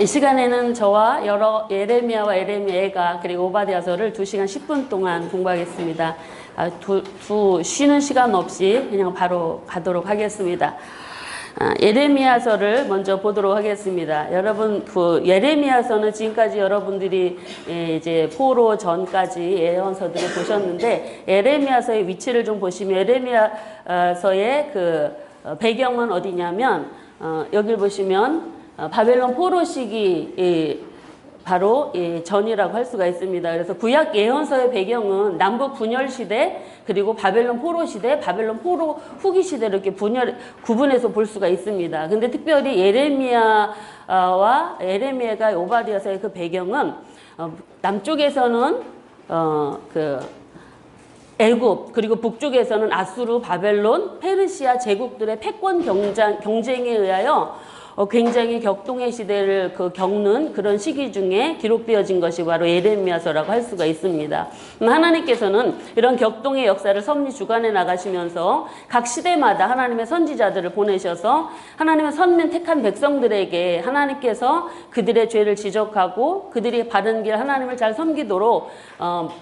이 시간에는 저와 여러 예레미야와 예레미야가 그리고 오바댜서를 2시간 10분 동안 공부하겠습니다. 쉬는 시간 없이 그냥 바로 가도록 하겠습니다. 예레미야서를 먼저 보도록 하겠습니다. 여러분, 예레미야서는 지금까지 여러분들이 이제 포로 전까지 예언서들을 보셨는데, 예레미야서의 위치를 좀 보시면, 예레미야서의 배경은 어디냐면, 여길 보시면, 바벨론 포로 시기 바로 전이라고 할 수가 있습니다. 그래서 구약 예언서의 배경은 남북 분열 시대, 그리고 바벨론 포로 시대, 바벨론 포로 후기 시대를 이렇게 구분해서 볼 수가 있습니다. 근데 특별히 예레미야와 예레미야가 오바댜서의 그 배경은 남쪽에서는 애굽, 그리고 북쪽에서는 아수르, 바벨론, 페르시아 제국들의 패권 경쟁에 의하여 굉장히 격동의 시대를 겪는 그런 시기 중에 기록되어진 것이 바로 예레미야서라고 할 수가 있습니다. 하나님께서는 이런 격동의 역사를 섭리 주관해 나가시면서 각 시대마다 하나님의 선지자들을 보내셔서 하나님의 선민 택한 백성들에게 하나님께서 그들의 죄를 지적하고 그들이 바른 길 하나님을 잘 섬기도록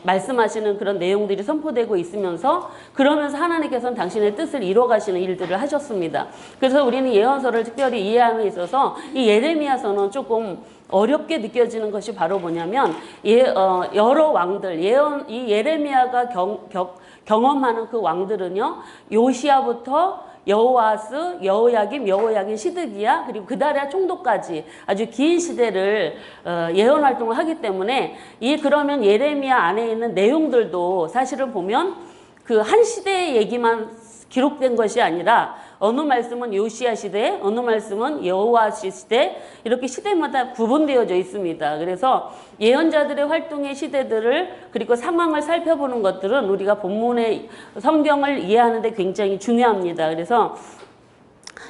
말씀하시는 그런 내용들이 선포되고 있으면서, 그러면서 하나님께서는 당신의 뜻을 이뤄가시는 일들을 하셨습니다. 그래서 우리는 예언서를 특별히 이해하는 데 있어서 이 예레미야서는 조금 어렵게 느껴지는 것이 바로 뭐냐면, 여러 왕들, 이 예레미야가 경험하는 그 왕들은요, 요시야부터 여호아스, 여호야김, 시드기야, 그리고 그다리아 총독까지 아주 긴 시대를 예언 활동을 하기 때문에, 그러면 예레미야 안에 있는 내용들도 사실은 보면 그 한 시대의 얘기만 기록된 것이 아니라 어느 말씀은 요시야 시대, 어느 말씀은 여호아스 시대, 이렇게 시대마다 구분되어져 있습니다. 그래서 예언자들의 활동의 시대들을 그리고 상황을 살펴보는 것들은 우리가 본문의 성경을 이해하는 데 굉장히 중요합니다. 그래서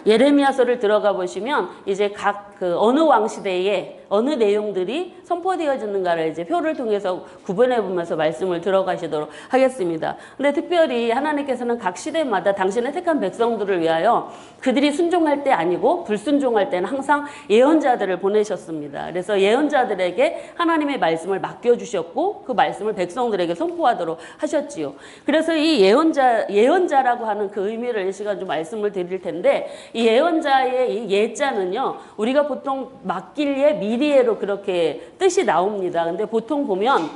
예레미야서를 들어가 보시면 이제 각 어느 왕 시대에 어느 내용들이 선포되어지는가를 이제 표를 통해서 구분해 보면서 말씀을 들어가시도록 하겠습니다. 근데 특별히 하나님께서는 각 시대마다 당신의 택한 백성들을 위하여 그들이 순종할 때 아니고 불순종할 때는 항상 예언자들을 보내셨습니다. 그래서 예언자들에게 하나님의 말씀을 맡겨주셨고 그 말씀을 백성들에게 선포하도록 하셨지요. 그래서 이 예언자라고 하는 그 의미를 이 시간 좀 말씀을 드릴 텐데, 이 예언자의 이 예자는요, 우리가 보통 맡길 예, 미리예로 그렇게 뜻이 나옵니다. 근데 보통 보면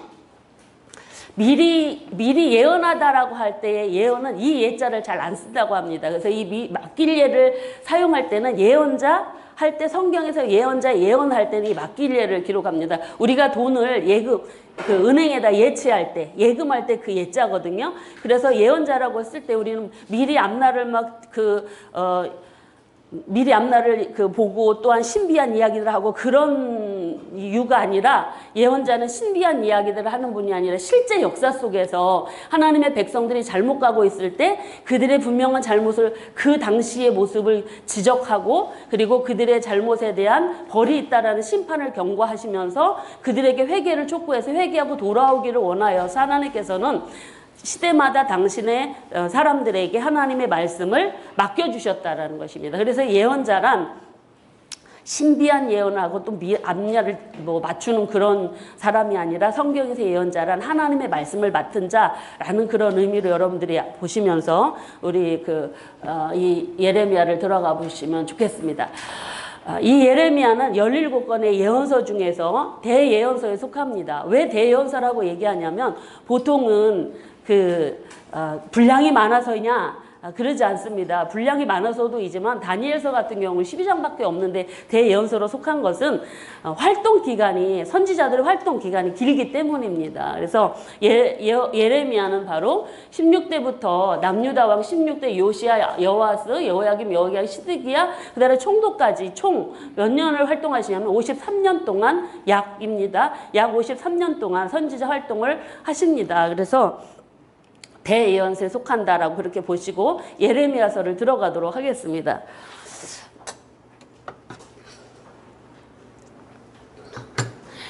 미리 예언하다라고 할 때의 예언은 이 예자를 잘 안 쓴다고 합니다. 그래서 이 맡길 예를 사용할 때는 예언자 할 때, 성경에서 예언자 예언할 때는 이 맡길 예를 기록합니다. 우리가 돈을 은행에다 예치할 때, 예금할 때 그 예자거든요. 그래서 예언자라고 쓸 때 우리는 미리 앞날을 보고 또한 신비한 이야기들을 하고 그런 이유가 아니라, 예언자는 신비한 이야기들을 하는 분이 아니라 실제 역사 속에서 하나님의 백성들이 잘못 가고 있을 때 그들의 분명한 잘못을, 그 당시의 모습을 지적하고 그리고 그들의 잘못에 대한 벌이 있다라는 심판을 경고하시면서 그들에게 회개를 촉구해서 회개하고 돌아오기를 원하여서 하나님께서는 시대마다 당신의 사람들에게 하나님의 말씀을 맡겨주셨다라는 것입니다. 그래서 예언자란 신비한 예언하고 또 앞날을 맞추는 그런 사람이 아니라, 성경에서 예언자란 하나님의 말씀을 맡은 자라는 그런 의미로 여러분들이 보시면서 우리 이 예레미야를 들어가 보시면 좋겠습니다. 이 예레미야는 17권의 예언서 중에서 대예언서에 속합니다. 왜 대예언서라고 얘기하냐면, 보통은 분량이 많아서냐? 그러지 않습니다. 분량이 많아서도이지만 다니엘서 같은 경우는 12장밖에 없는데 대예언서로 속한 것은 활동 기간이, 선지자들의 활동 기간이 길기 때문입니다. 그래서 예레미야는 바로 16대부터 남유다 왕 16대 요시야, 여호아스, 여호야김, 시드기야, 그다음에 총독까지 총 몇 년을 활동하시냐면 53년 동안 약입니다. 약 53년 동안 선지자 활동을 하십니다. 그래서 대예언서에 속한다라고 그렇게 보시고 예레미야서를 들어가도록 하겠습니다.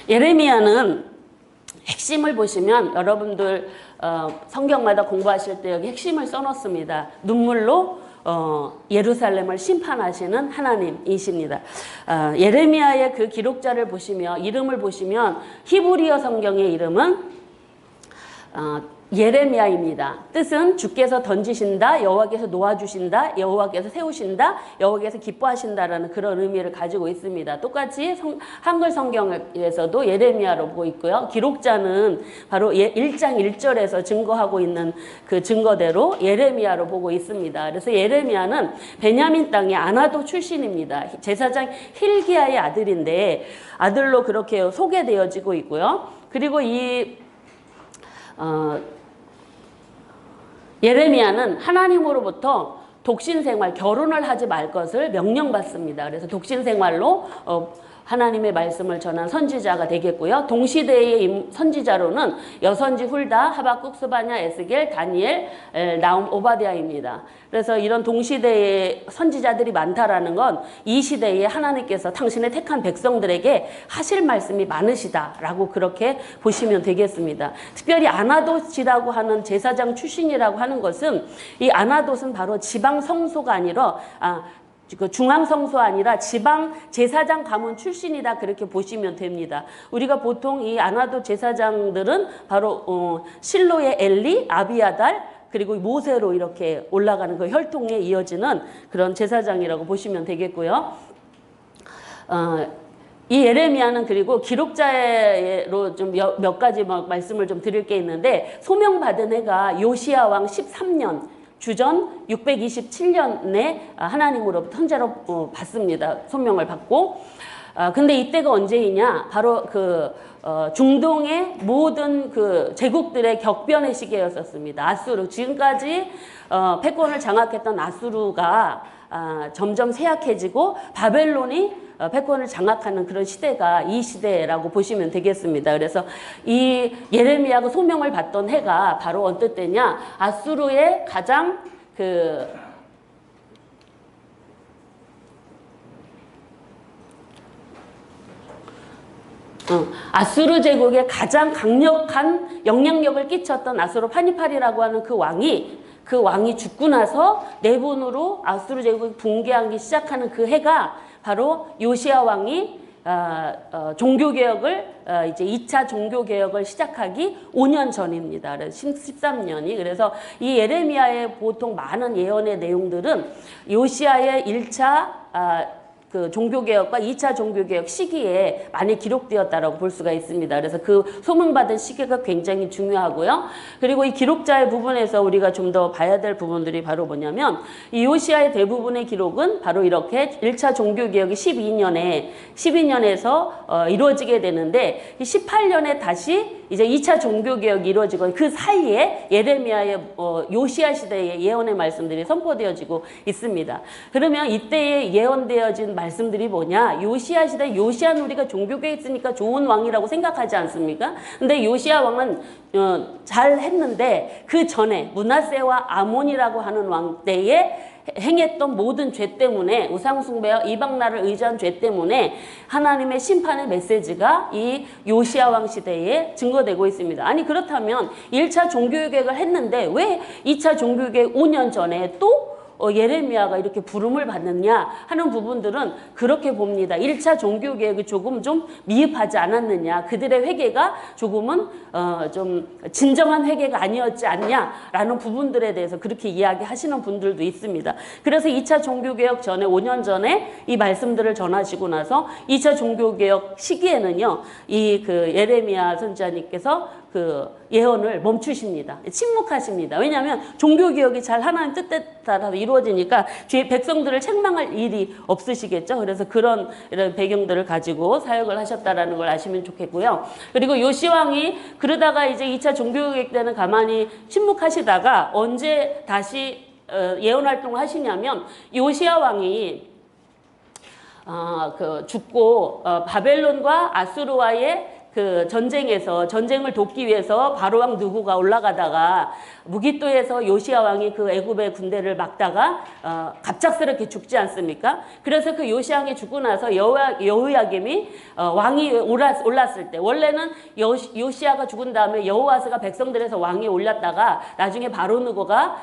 예레미야는 핵심을 보시면 여러분들 성경마다 공부하실 때 여기 핵심을 써놓습니다. 눈물로 예루살렘을 심판하시는 하나님이십니다. 예레미야의 그 기록자를 보시면, 이름을 보시면 히브리어 성경의 이름은 예레미야입니다. 뜻은 주께서 던지신다, 여호와께서 놓아주신다, 여호와께서 세우신다, 여호와께서 기뻐하신다라는 그런 의미를 가지고 있습니다. 똑같이 한글 성경에서도 예레미야로 보고 있고요. 기록자는 바로 1장 1절에서 증거하고 있는 그 증거대로 예레미야로 보고 있습니다. 그래서 예레미야는 베냐민 땅의 아나도 출신입니다. 제사장 힐기야의 아들인데 아들로 그렇게 소개되어지고 있고요. 그리고 예레미야는 하나님으로부터 독신생활, 결혼을 하지 말 것을 명령받습니다. 그래서 독신생활로 하나님의 말씀을 전한 선지자가 되겠고요. 동시대의 선지자로는 여선지 훌다, 하박국, 스바냐, 에스겔, 다니엘, 나움, 오바댜입니다. 그래서 이런 동시대의 선지자들이 많다라는 건 이 시대에 하나님께서 당신의 택한 백성들에게 하실 말씀이 많으시다라고 그렇게 보시면 되겠습니다. 특별히 아나돗이라고 하는 제사장 출신이라고 하는 것은, 이 아나돗은 바로 지방 성소가 아니라 그 중앙 성소 아니라 지방 제사장 가문 출신이다, 그렇게 보시면 됩니다. 우리가 보통 이 아나돗 제사장들은 바로 실로의 엘리, 아비아달, 그리고 모세로 이렇게 올라가는 그 혈통에 이어지는 그런 제사장이라고 보시면 되겠고요. 이 예레미야는 그리고 기록자로 좀 몇 가지 말씀을 좀 드릴 게 있는데, 소명받은 해가 요시야 왕 13년 주전 627년에 하나님으로부터 선자로 받습니다. 소명을 받고. 근데 이때가 언제이냐? 바로 중동의 모든 그 제국들의 격변의 시기였었습니다. 아수르, 지금까지 패권을 장악했던 아수르가 점점 쇠약해지고 바벨론이 패권을 장악하는 그런 시대가 이 시대라고 보시면 되겠습니다. 그래서 이 예레미야가 소명을 받던 해가 바로 어떤 때냐? 아수르의 가장 아수르 제국의 가장 강력한 영향력을 끼쳤던 아수르 파니팔이라고 하는 그 왕이 죽고 나서 내분으로 아수르 제국이 붕괴하기 시작하는 그 해가 바로 요시야 왕이 종교개혁을 이제 2차 종교개혁을 시작하기 5년 전입니다. 13년이. 그래서 이 예레미야의 보통 많은 예언의 내용들은 요시야의 1차 그 종교개혁과 2차 종교개혁 시기에 많이 기록되었다라고 볼 수가 있습니다. 그래서 그 소문받은 시기가 굉장히 중요하고요. 그리고 이 기록자의 부분에서 우리가 좀 더 봐야 될 부분들이 바로 뭐냐면, 이 요시야의 대부분의 기록은 바로 이렇게 1차 종교개혁이 12년에서 이루어지게 되는데, 18년에 다시 이제 2차 종교개혁이 이루어지고, 그 사이에 예레미야의 요시야 시대의 예언의 말씀들이 선포되어지고 있습니다. 그러면 이때에 예언되어진 말씀들이 뭐냐? 요시야 시대, 요시야는 우리가 종교계에 있으니까 좋은 왕이라고 생각하지 않습니까? 근데 요시야 왕은 잘 했는데, 그 전에 므낫세와 아몬이라고 하는 왕 때에 행했던 모든 죄 때문에, 우상숭배와 이방나를 의지한 죄 때문에 하나님의 심판의 메시지가 이 요시야 왕 시대에 증거되고 있습니다. 아니, 그렇다면 1차 종교개혁을 했는데 왜 2차 종교개혁 5년 전에 또 예레미야가 이렇게 부름을 받느냐 하는 부분들은 그렇게 봅니다. 1차 종교개혁이 조금 좀 미흡하지 않았느냐, 그들의 회개가 조금은 좀 진정한 회개가 아니었지 않냐라는 부분들에 대해서 그렇게 이야기하시는 분들도 있습니다. 그래서 2차 종교개혁 전에 5년 전에 이 말씀들을 전하시고 나서 2차 종교개혁 시기에는요, 이 예레미야 선지자님께서 예언을 멈추십니다. 침묵하십니다. 왜냐하면 종교개혁이 잘 하나님 뜻에 따라서 이루어지니까 백성들을 책망할 일이 없으시겠죠. 그래서 이런 배경들을 가지고 사역을 하셨다라는 걸 아시면 좋겠고요. 그리고 요시왕이 그러다가 이제 2차 종교개혁 때는 가만히 침묵하시다가 언제 다시 예언 활동을 하시냐면, 요시야 왕이 죽고 바벨론과 아수르와의 그 전쟁을 돕기 위해서 바로왕 느고가 올라가다가 무깃도에서 요시야 왕이 그 애굽의 군대를 막다가 갑작스럽게 죽지 않습니까? 그래서 그 요시야 왕이 죽고 나서 여호야김이 왕이 올랐을 때, 원래는 요시야가 죽은 다음에 여호아스가 백성들에서 왕이 올렸다가 나중에 바로 느고가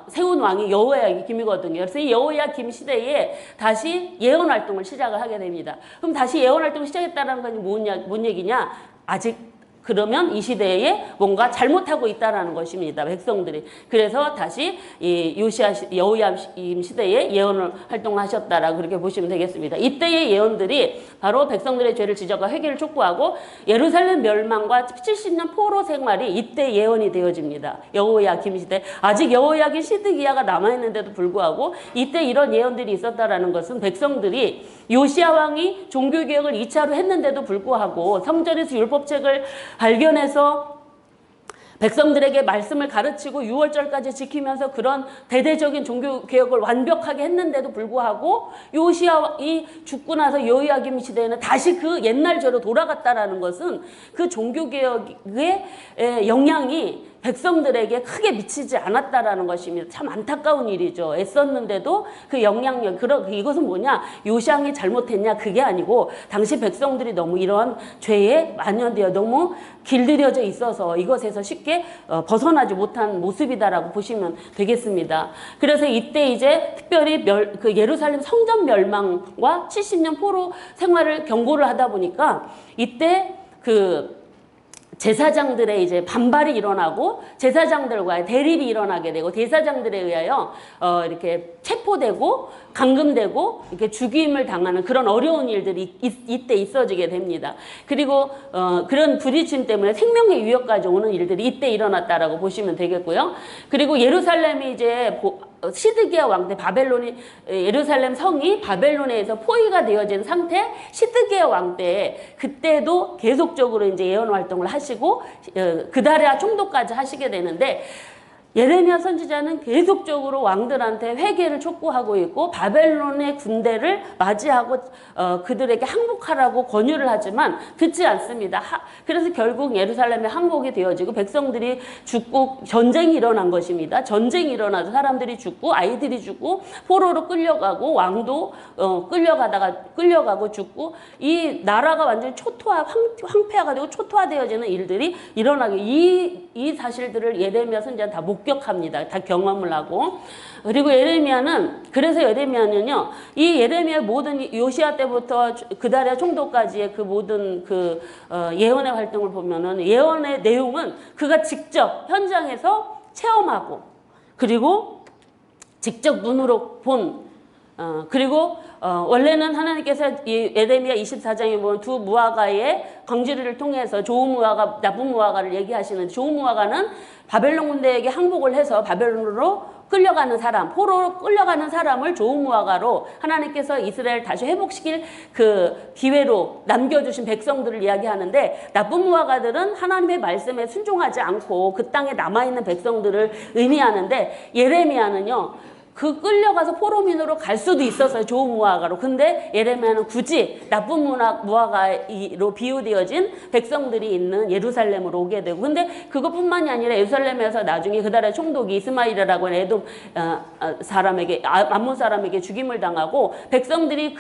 세운 왕이 여호야김이거든요. 그래서 이 여호야김 시대에 다시 예언 활동을 시작을 하게 됩니다. 그럼 다시 예언 활동을 시작했다는 건 뭔 얘기냐? 아직 그러면 이 시대에 뭔가 잘못하고 있다라는 것입니다. 백성들이. 그래서 다시 이 여호야김 시대에 예언을 활동하셨다라고 그렇게 보시면 되겠습니다. 이때의 예언들이 바로 백성들의 죄를 지적과 회개를 촉구하고 예루살렘 멸망과 70년 포로 생활이 이때 예언이 되어집니다. 여호야김 시대. 아직 여호야김 시드기야가 남아있는데도 불구하고 이때 이런 예언들이 있었다라는 것은 백성들이 요시야 왕이 종교개혁을 2차로 했는데도 불구하고 성전에서 율법책을 발견해서 백성들에게 말씀을 가르치고 유월절까지 지키면서 그런 대대적인 종교개혁을 완벽하게 했는데도 불구하고 요시야이 죽고 나서 여호야김 시대에는 다시 그 옛날 죄로 돌아갔다라는 것은 그 종교개혁의 영향이 백성들에게 크게 미치지 않았다라는 것입니다. 참 안타까운 일이죠. 애썼는데도 그 영향력, 이것은 뭐냐? 요시야이 잘못했냐? 그게 아니고 당시 백성들이 너무 이러한 죄에 만연되어 너무 길들여져 있어서 이것에서 쉽게 벗어나지 못한 모습이다라고 보시면 되겠습니다. 그래서 이때 이제 특별히 그 예루살렘 성전 멸망과 70년 포로 생활을 경고를 하다 보니까 이때 그 제사장들의 이제 반발이 일어나고 제사장들과의 대립이 일어나게 되고 대사장들에 의하여 이렇게 체포되고 감금되고 이렇게 죽임을 당하는 그런 어려운 일들이 이때 있어지게 됩니다. 그리고 그런 부딪힘 때문에 생명의 위협까지 오는 일들이 이때 일어났다라고 보시면 되겠고요. 그리고 예루살렘이 이제 시드기야 왕 때 예루살렘 성이 바벨론에서 포위가 되어진 상태 시드기야 왕 때 그때도 계속적으로 이제 예언 활동을 하시고 그다랴 총독까지 하시게 되는데 예레미야 선지자는 계속적으로 왕들한테 회개를 촉구하고 있고 바벨론의 군대를 맞이하고 그들에게 항복하라고 권유를 하지만 듣지 않습니다. 그래서 결국 예루살렘에 항복이 되어지고 백성들이 죽고 전쟁이 일어난 것입니다. 전쟁이 일어나서 사람들이 죽고 아이들이 죽고 포로로 끌려가고 왕도 끌려가고 죽고 이 나라가 완전히 황폐화가 되고 초토화되어지는 일들이 일어나게 이 사실들을 예레미야 선지자는 다 목격합니다. 다 경험을 하고. 그리고 그래서 예레미야는요, 이 예레미야 모든 요시야 때부터 그다랴 총독까지의 그 모든 예언의 활동을 보면은 예언의 내용은 그가 직접 현장에서 체험하고 그리고 직접 눈으로 그리고 원래는 하나님께서 이 예레미야 24장에 보면 두 무화과의 광주리를 통해서 좋은 무화과, 나쁜 무화과를 얘기하시는데 좋은 무화과는 바벨론 군대에게 항복을 해서 바벨론으로 끌려가는 사람, 포로로 끌려가는 사람을 좋은 무화과로 하나님께서 이스라엘 다시 회복시킬 그 기회로 남겨주신 백성들을 이야기하는데 나쁜 무화과들은 하나님의 말씀에 순종하지 않고 그 땅에 남아있는 백성들을 의미하는데 예레미야는요, 그 끌려가서 포로민으로 갈 수도 있었어요. 좋은 무화과로. 근데 예레미야는 굳이 나쁜 무화과로 비유되어진 백성들이 있는 예루살렘으로 오게 되고 근데 그것뿐만이 아니라 예루살렘에서 나중에 그다랴 총독이 이스마엘이라고 하는 에돔 암몬 사람에게 죽임을 당하고 백성들이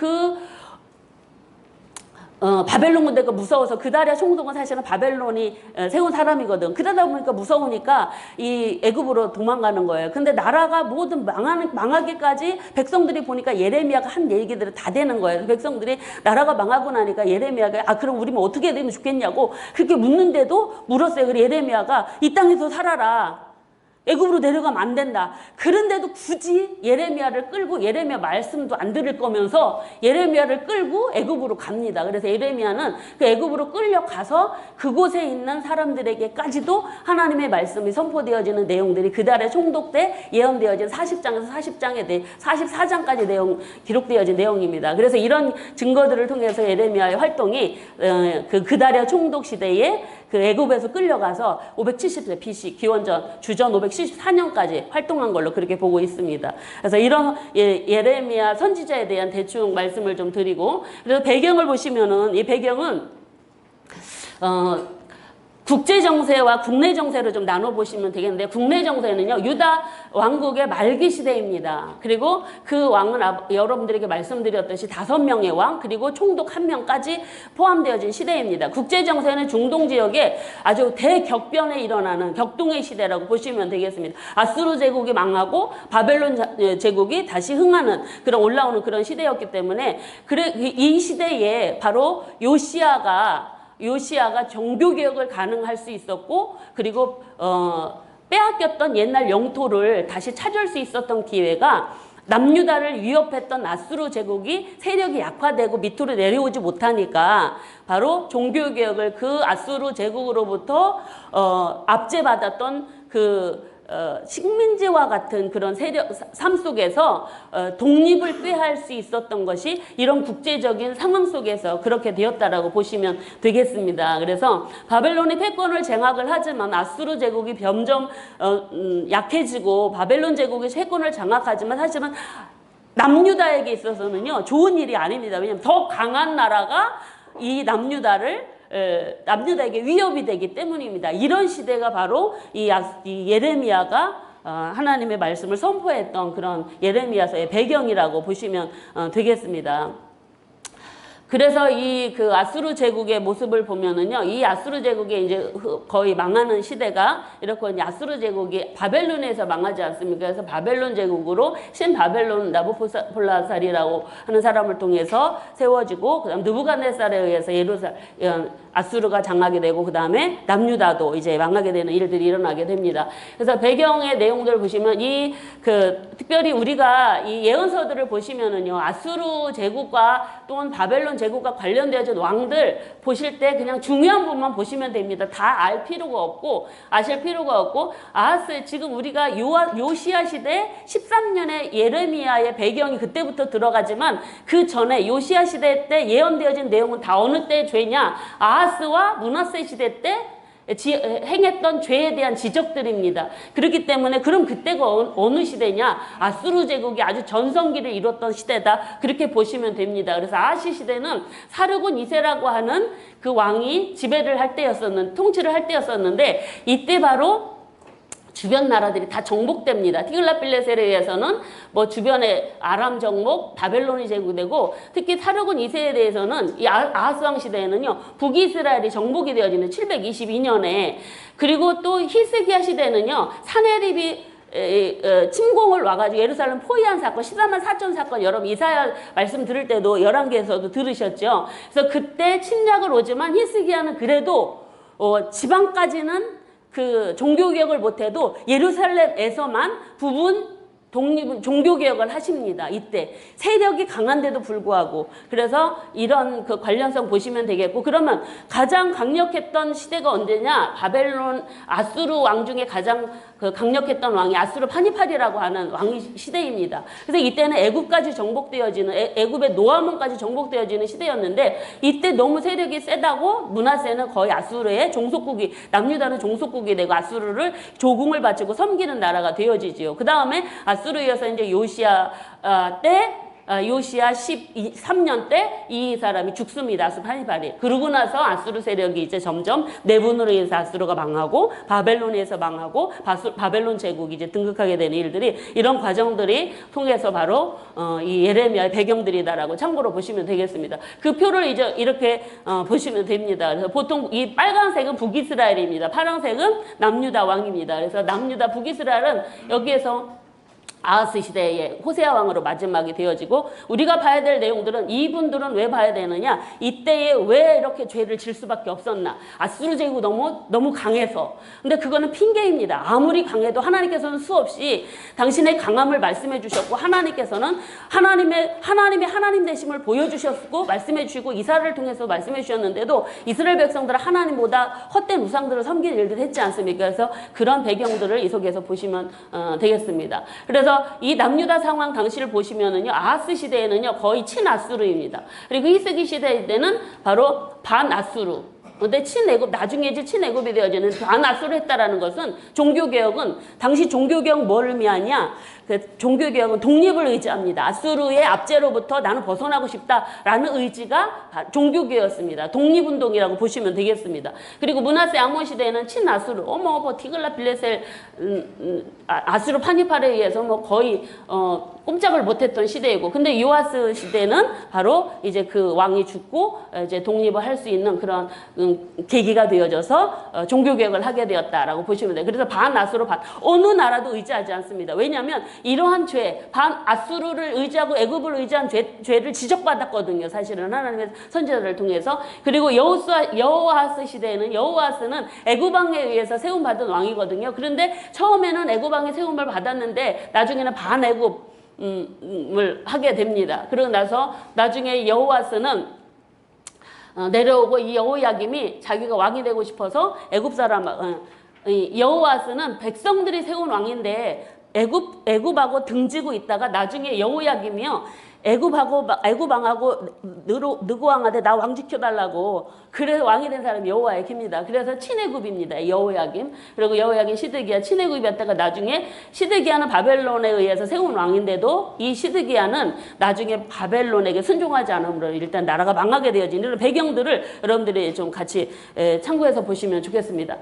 바벨론 군대가 무서워서 그다랴 총독은 사실은 바벨론이 세운 사람이거든. 그러다 보니까 무서우니까 이 애굽으로 도망가는 거예요. 근데 나라가 모든 망하기까지 백성들이 보니까 예레미야가 한 얘기들이 다 되는 거예요. 백성들이 나라가 망하고 나니까 예레미야가 그럼 우리 뭐 어떻게 되면 좋겠냐고 그렇게 묻는데도 물었어요. 그래서 예레미야가 이 땅에서 살아라. 애굽으로 내려가면 안 된다. 그런데도 굳이 예레미야를 끌고 예레미야 말씀도 안 들을 거면서 예레미야를 끌고 애굽으로 갑니다. 그래서 예레미야는 그 애굽으로 끌려가서 그곳에 있는 사람들에게까지도 하나님의 말씀이 선포되어지는 내용들이 그달의 총독 때 예언되어진 40장에서 44장까지 기록되어진 내용입니다. 그래서 이런 증거들을 통해서 예레미야의 활동이 그달의 총독 시대에 그 애굽에서 끌려가서 570세 BC 기원전 주전 574년까지 활동한 걸로 그렇게 보고 있습니다. 그래서 이런 예레미야 선지자에 대한 대충 말씀을 좀 드리고 그래서 배경을 보시면은 이 배경은 국제 정세와 국내 정세를 좀 나눠보시면 되겠는데, 국내 정세는요, 유다 왕국의 말기 시대입니다. 그리고 그 왕은 여러분들에게 말씀드렸듯이 5명의 왕, 그리고 총독 1명까지 포함되어진 시대입니다. 국제 정세는 중동 지역에 아주 대격변에 일어나는 격동의 시대라고 보시면 되겠습니다. 아수르 제국이 망하고 바벨론 제국이 다시 흥하는 그런 올라오는 그런 시대였기 때문에, 이 시대에 바로 요시아가 종교개혁을 가능할 수 있었고, 그리고 빼앗겼던 옛날 영토를 다시 찾을 수 있었던 기회가, 남유다를 위협했던 아수르 제국이 세력이 약화되고 밑으로 내려오지 못하니까 바로 종교개혁을 그 아수르 제국으로부터 압제받았던 식민지와 같은 그런 삶 속에서 독립을 꾀할 수 있었던 것이 이런 국제적인 상황 속에서 그렇게 되었다라고 보시면 되겠습니다. 그래서 바벨론이 패권을 장악을 하지만 아수르 제국이 점점 약해지고 바벨론 제국이 패권을 장악하지만 사실은 남유다에게 있어서는요, 좋은 일이 아닙니다. 왜냐하면 더 강한 나라가 이 남유다에게 위협이 되기 때문입니다. 이런 시대가 바로 이 예레미야가 하나님의 말씀을 선포했던 그런 예레미야서의 배경이라고 보시면 되겠습니다. 그래서 그 아수르 제국의 모습을 보면은요, 이 아수르 제국이 이제 거의 망하는 시대가 이렇게 이제 아수르 제국이 바벨론에서 망하지 않습니까? 그래서 바벨론 제국으로 신바벨론 나부콜라살이라고 하는 사람을 통해서 세워지고, 그다음 느부갓네살에 의해서 아수르가 장악이 되고, 그 다음에 남유다도 이제 망하게 되는 일들이 일어나게 됩니다. 그래서 배경의 내용들을 보시면 특별히 우리가 이 예언서들을 보시면은요, 아수르 제국과 또는 바벨론 제국과 관련되어진 왕들 보실 때 그냥 중요한 부분만 보시면 됩니다. 다 알 필요가 없고 아실 필요가 없고, 지금 우리가 요시야 시대 13년의 예레미야의 배경이 그때부터 들어가지만, 그 전에 요시야 시대 때 예언되어진 내용은 다 어느 때의 죄냐? 아하스와 므낫세 시대 때 행했던 죄에 대한 지적들입니다. 그렇기 때문에 그럼 그때가 어느 시대냐? 아수르 제국이 아주 전성기를 이뤘던 시대다, 그렇게 보시면 됩니다. 그래서 아하시 시대는 사르곤 2세라고 하는 그 왕이 지배를 할 때였었는데, 통치를 할 때였었는데, 이때 바로 주변 나라들이 다 정복됩니다. 티글라필레셀에 의해서는 뭐 주변에 아람 정복, 바벨론이 제국되고, 특히 사르곤 2세에 대해서는 이 아하스 왕 시대에는요, 북이스라엘이 정복이 되어지는 722년에, 그리고 또 히스기야 시대는요, 사네립이 침공을 와가지고 예루살렘 포위한 사건, 14만 4천 사건, 여러분 이사야 말씀 들을 때도 11개에서도 들으셨죠. 그래서 그때 침략을 오지만 히스기야는 그래도 지방까지는 종교개혁을 못해도 예루살렘에서만 부분 종교개혁을 하십니다. 이때 세력이 강한데도 불구하고. 그래서 이런 관련성 보시면 되겠고, 그러면 가장 강력했던 시대가 언제냐? 바벨론 아수르 왕 중에 가장 강력했던 왕이 아수르 파니팔이라고 하는 왕이 시대입니다. 그래서 이때는 애굽까지 정복되어지는, 애굽의 노아몬까지 정복되어지는 시대였는데, 이때 너무 세력이 세다고 므낫세는 거의 아수르의 종속국이, 남유다는 종속국이 되고 아수르를 조공을 바치고 섬기는 나라가 되어지지요. 그 다음에 아수르에서 이제 요시야 13년 때 이 사람이 죽습니다. 아수르 파니팔이. 그러고 나서 아수르 세력이 이제 점점 내분으로 인해서 아수르가 망하고, 바벨론에서 망하고, 바벨론 제국이 이제 등극하게 되는 일들이, 이런 과정들이 통해서 바로 이 예레미야의 배경들이다라고 참고로 보시면 되겠습니다. 그 표를 이제 이렇게 보시면 됩니다. 그래서 보통 이 빨간색은 북이스라엘입니다. 파란색은 남유다 왕입니다. 그래서 남유다 북이스라엘은 여기에서 아하스 시대의 호세아 왕으로 마지막이 되어지고, 우리가 봐야 될 내용들은, 이분들은 왜 봐야 되느냐? 이때에 왜 이렇게 죄를 질 수밖에 없었나? 아수르 제국이 너무 강해서. 근데 그거는 핑계입니다. 아무리 강해도 하나님께서는 수없이 당신의 강함을 말씀해 주셨고, 하나님께서는 하나님의 하나님 되심을 보여주셨고 말씀해 주시고, 이스라엘을 통해서 말씀해 주셨는데도 이스라엘 백성들은 하나님보다 헛된 우상들을 섬기는 일들을 했지 않습니까? 그래서 그런 배경들을 이 속에서 보시면 되겠습니다. 그래서 이 남유다 상황 당시를 보시면은요, 아하스 시대에는요 거의 친아수르입니다. 그리고 히스기 시대 때는 바로 반아수르. 근데 나중에 이제 친애굽이 되어지는 반아수르 했다라는 것은, 종교개혁은 당시 종교개혁 뭘 의미하냐? 그 종교개혁은 독립을 의지합니다. 아수르의 압제로부터 나는 벗어나고 싶다라는 의지가 종교개혁이었습니다. 독립운동이라고 보시면 되겠습니다. 그리고 므낫세 아몬 시대에는 친아수르, 뭐 티글라 빌레셀 아수르 파니팔에 의해서 뭐 거의 꼼짝을 못했던 시대이고, 근데 요아스 시대는 바로 이제 그 왕이 죽고 이제 독립을 할 수 있는 그런 계기가 되어져서 종교개혁을 하게 되었다라고 보시면 돼요. 그래서 반아수르 어느 나라도 의지하지 않습니다. 왜냐하면 이러한 죄, 반아수르를 의지하고 애굽을 의지한 죄를 지적받았거든요. 사실은 하나님의 선지자들을 통해서. 그리고 여호아스 시대에는 여호아스는 애굽 왕에 의해서 세움받은 왕이거든요. 그런데 처음에는 애굽 왕이 세움을 받았는데 나중에는 반애굽 을 하게 됩니다. 그러고 나서 나중에 여호아스는 내려오고 이 여호야김이 자기가 왕이 되고 싶어서 애굽 사람 여호아스는 백성들이 세운 왕인데 애굽하고 등지고 있다가 나중에 여호야김이요 애굽 왕하고 느고 왕한테 나 왕 지켜달라고 그래서 왕이 된 사람이 여호야김입니다. 그래서 친애굽입니다. 여호야김. 그리고 여호야김 시드기야 친애굽이었다가 나중에 시드기야는 바벨론에 의해서 세운 왕인데도 이 시드기야는 나중에 바벨론에게 순종하지 않으므로 일단 나라가 망하게 되어진 이런 배경들을 여러분들이 좀 같이 참고해서 보시면 좋겠습니다.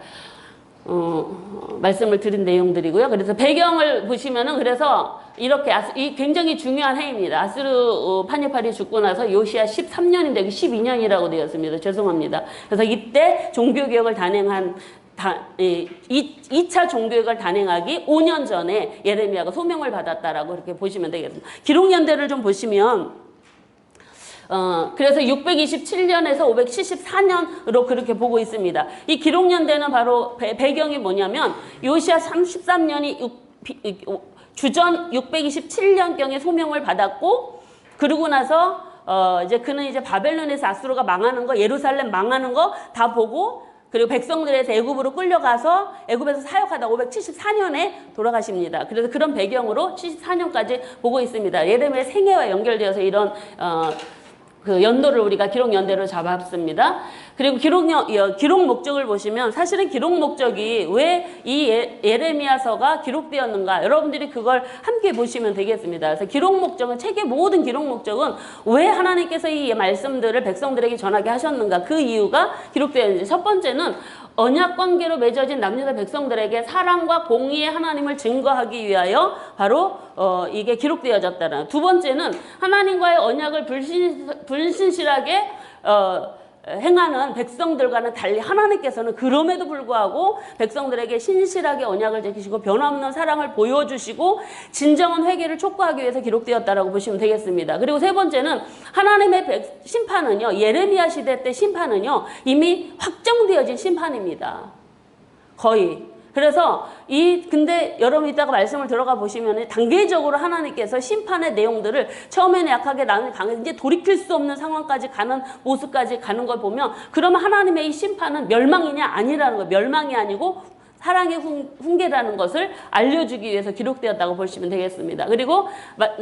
말씀을 드린 내용들이고요. 그래서 배경을 보시면은 그래서 이렇게 이 굉장히 중요한 해입니다. 아수르 파니팔이 죽고 나서 요시야 13년인데 12년이라고 되었습니다. 죄송합니다. 그래서 이때 종교개혁을 단행한 2차 종교개혁을 단행하기 5년 전에 예레미야가 소명을 받았다라고 그렇게 보시면 되겠습니다. 기록연대를 좀 보시면 그래서 627년에서 574년으로 그렇게 보고 있습니다. 이 기록연대는 바로 배경이 뭐냐면 요시야 33년이 주전 627년경에 소명을 받았고, 그러고 나서 이제 그는 이제 바벨론에서 아수르가 망하는 거, 예루살렘 망하는 거 다 보고, 그리고 백성들에서 애굽으로 끌려가서 애굽에서 사역하다 574년에 돌아가십니다. 그래서 그런 배경으로 74년까지 보고 있습니다. 예레미야의 생애와 연결되어서 이런 그 연도를 우리가 기록 연대로 잡았습니다. 그리고 기록 목적을 보시면 사실은 기록 목적이 왜 이 예레미야서가 기록되었는가, 여러분들이 그걸 함께 보시면 되겠습니다. 그래서 기록 목적은, 책의 모든 기록 목적은 왜 하나님께서 이 말씀들을 백성들에게 전하게 하셨는가, 그 이유가 기록되었는지. 첫 번째는 언약 관계로 맺어진 남유다 백성들에게 사랑과 공의의 하나님을 증거하기 위하여 바로 이게 기록되어졌다는. 두 번째는 하나님과의 언약을 불신실하게 행하는 백성들과는 달리 하나님께서는 그럼에도 불구하고 백성들에게 신실하게 언약을 지키시고 변함없는 사랑을 보여주시고 진정한 회개를 촉구하기 위해서 기록되었다라고 보시면 되겠습니다. 그리고 세 번째는 하나님의 심판은요, 예레미야 시대 때 심판은요 이미 확정되어진 심판입니다. 거의. 그래서 근데 여러분 이따가 말씀을 들어가 보시면 단계적으로 하나님께서 심판의 내용들을 처음에는 약하게 나중에 강해서 이제 돌이킬 수 없는 상황까지 가는 모습까지 가는 걸 보면, 그러면 하나님의 이 심판은 멸망이냐 아니라는 거, 멸망이 아니고 사랑의 훈계라는 것을 알려주기 위해서 기록되었다고 보시면 되겠습니다. 그리고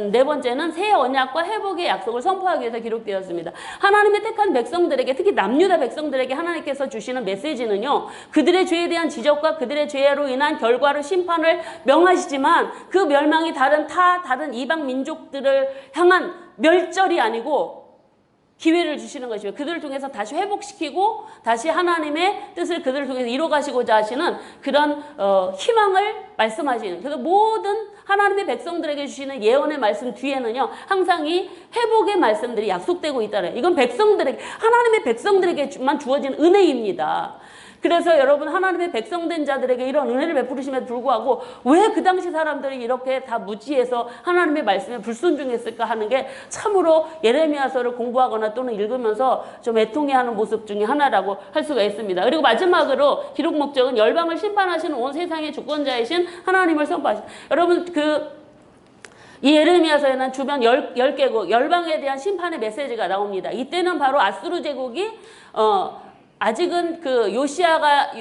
네 번째는 새 언약과 회복의 약속을 선포하기 위해서 기록되었습니다. 하나님의 택한 백성들에게, 특히 남유다 백성들에게 하나님께서 주시는 메시지는요, 그들의 죄에 대한 지적과 그들의 죄로 인한 결과로 심판을 명하시지만 그 멸망이 다른 이방 민족들을 향한 멸절이 아니고 기회를 주시는 것이며, 그들을 통해서 다시 회복시키고 다시 하나님의 뜻을 그들을 통해서 이루어가시고자 하시는 그런 희망을 말씀하시는, 그래서 모든 하나님의 백성들에게 주시는 예언의 말씀 뒤에는요 항상 이 회복의 말씀들이 약속되고 있다는, 이건 백성들에게, 하나님의 백성들에게만 주어진 은혜입니다. 그래서 여러분, 하나님의 백성된 자들에게 이런 은혜를 베푸심에도 불구하고 왜 그 당시 사람들이 이렇게 다 무지해서 하나님의 말씀에 불순종했을까 하는 게 참으로 예레미야서를 공부하거나 또는 읽으면서 좀 애통해하는 모습 중에 하나라고 할 수가 있습니다. 그리고 마지막으로 기록 목적은 열방을 심판하시는 온 세상의 주권자이신 하나님을 선포하시는. 여러분, 이 예레미야서에는 주변 10개국 열방에 대한 심판의 메시지가 나옵니다. 이때는 바로 아수르 제국이 아직은 그 요시야가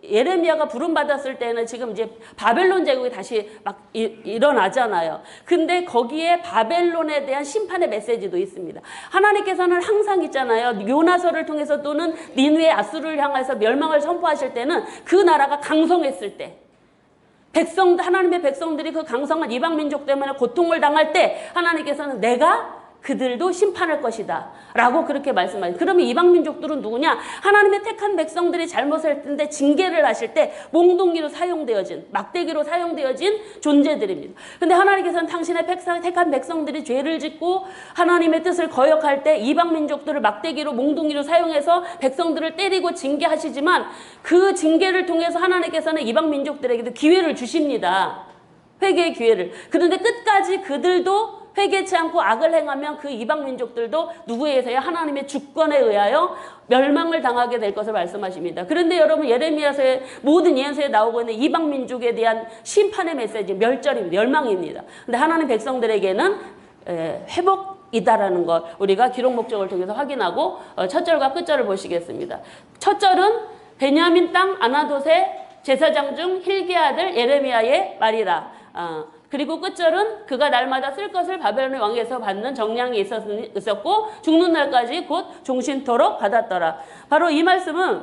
예레미야가 부름받았을 때는 지금 이제 바벨론 제국이 다시 막 일어나잖아요. 근데 거기에 바벨론에 대한 심판의 메시지도 있습니다. 하나님께서는 항상 있잖아요. 요나서를 통해서 또는 니느웨 아수르를 향해서 멸망을 선포하실 때는 그 나라가 강성했을 때, 하나님의 백성들이 그 강성한 이방 민족 때문에 고통을 당할 때 하나님께서는 내가 그들도 심판할 것이다 라고 그렇게 말씀하세요. 그러면 이방 민족들은 누구냐? 하나님의 택한 백성들이 잘못을 했는데 징계를 하실 때 몽둥이로 사용되어진, 막대기로 사용되어진 존재들입니다. 근데 하나님께서는 당신의 택한 백성들이 죄를 짓고 하나님의 뜻을 거역할 때 이방 민족들을 막대기로 몽둥이로 사용해서 백성들을 때리고 징계하시지만 그 징계를 통해서 하나님께서는 이방 민족들에게도 기회를 주십니다. 회개의 기회를. 그런데 끝까지 그들도 회개치 않고 악을 행하면 그 이방 민족들도 누구에 의해서요? 하나님의 주권에 의하여 멸망을 당하게 될 것을 말씀하십니다. 그런데 여러분 예레미야서의 모든 예언서에 나오고 있는 이방 민족에 대한 심판의 메시지 멸절입니다. 멸망입니다. 근데 하나님 백성들에게는 회복이다라는 것 우리가 기록 목적을 통해서 확인하고 첫 절과 끝 절을 보시겠습니다. 첫 절은 베냐민 땅 아나돗의 제사장 중 힐기의 아들 예레미야의 말이라. 그리고 끝절은 그가 날마다 쓸 것을 바벨론의 왕에서 받는 정량이 있었고 죽는 날까지 곧 종신토록 받았더라. 바로 이 말씀은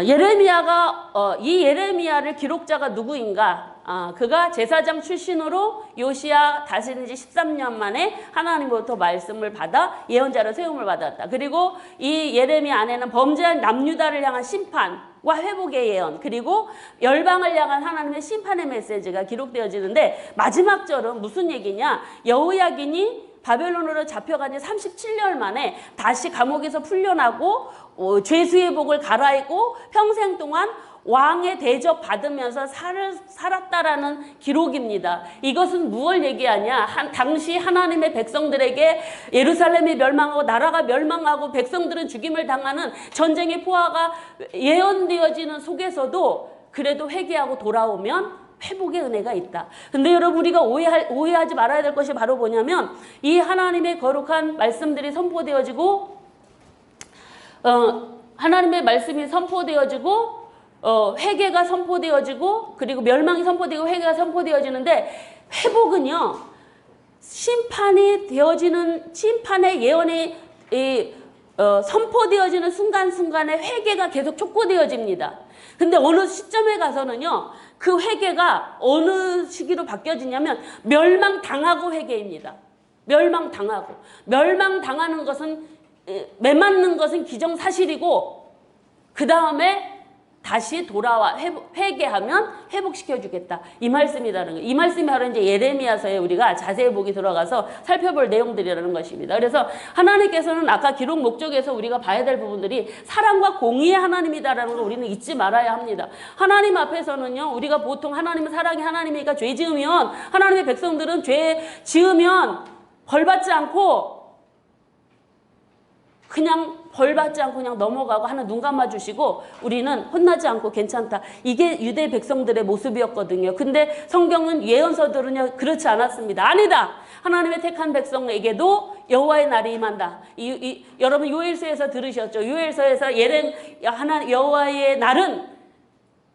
예레미야가 이 예레미야를 기록자가 누구인가? 그가 제사장 출신으로 요시야 다스린 지 13년 만에 하나님으로부터 말씀을 받아 예언자로 세움을 받았다. 그리고 이 예레미야 안에는 범죄한 남유다를 향한 심판과 회복의 예언 그리고 열방을 향한 하나님의 심판의 메시지가 기록되어지는데 마지막 절은 무슨 얘기냐? 여호야긴이 바벨론으로 잡혀간 지 37년 만에 다시 감옥에서 풀려나고 죄수의 복을 갈아입고 평생 동안 왕의 대접 받으면서 살았다라는 기록입니다. 이것은 무엇을 얘기하냐? 당시 하나님의 백성들에게 예루살렘이 멸망하고 나라가 멸망하고 백성들은 죽임을 당하는 전쟁의 포화가 예언되어지는 속에서도 그래도 회개하고 돌아오면 회복의 은혜가 있다. 근데 여러분 우리가 오해하지 말아야 될 것이 바로 뭐냐면 이 하나님의 거룩한 말씀들이 선포되어지고 하나님의 말씀이 선포되어지고 회개가 선포되어지고 그리고 멸망이 선포되고 회개가 선포되어지는데 회복은요 심판이 되어지는 심판의 예언이 선포되어지는 순간순간에 회개가 계속 촉구되어집니다. 근데 어느 시점에 가서는요 그 회개가 어느 시기로 바뀌어지냐면 멸망당하고 회개입니다. 멸망당하는 것은 매맞는 것은 기정사실이고 그 다음에 다시 돌아와 회개하면 회복시켜주겠다. 이 말씀이라는 거예요. 이 말씀이 바로 이제 예레미야서에 우리가 자세히 보기 들어가서 살펴볼 내용들이라는 것입니다. 그래서 하나님께서는 아까 기록 목적에서 우리가 봐야 될 부분들이 사랑과 공의의 하나님이다라는 걸 우리는 잊지 말아야 합니다. 하나님 앞에서는요, 우리가 보통 하나님은 사랑의 하나님이니까 죄 지으면 하나님의 백성들은 죄 지으면 벌 받지 않고 그냥 넘어가고 하나 눈 감아주시고 우리는 혼나지 않고 괜찮다. 이게 유대 백성들의 모습이었거든요. 근데 성경은 예언서들은요 그렇지 않았습니다. 아니다. 하나님의 택한 백성에게도 여호와의 날이 임한다. 여러분 요엘서에서 들으셨죠? 요엘서에서 여호와의 날은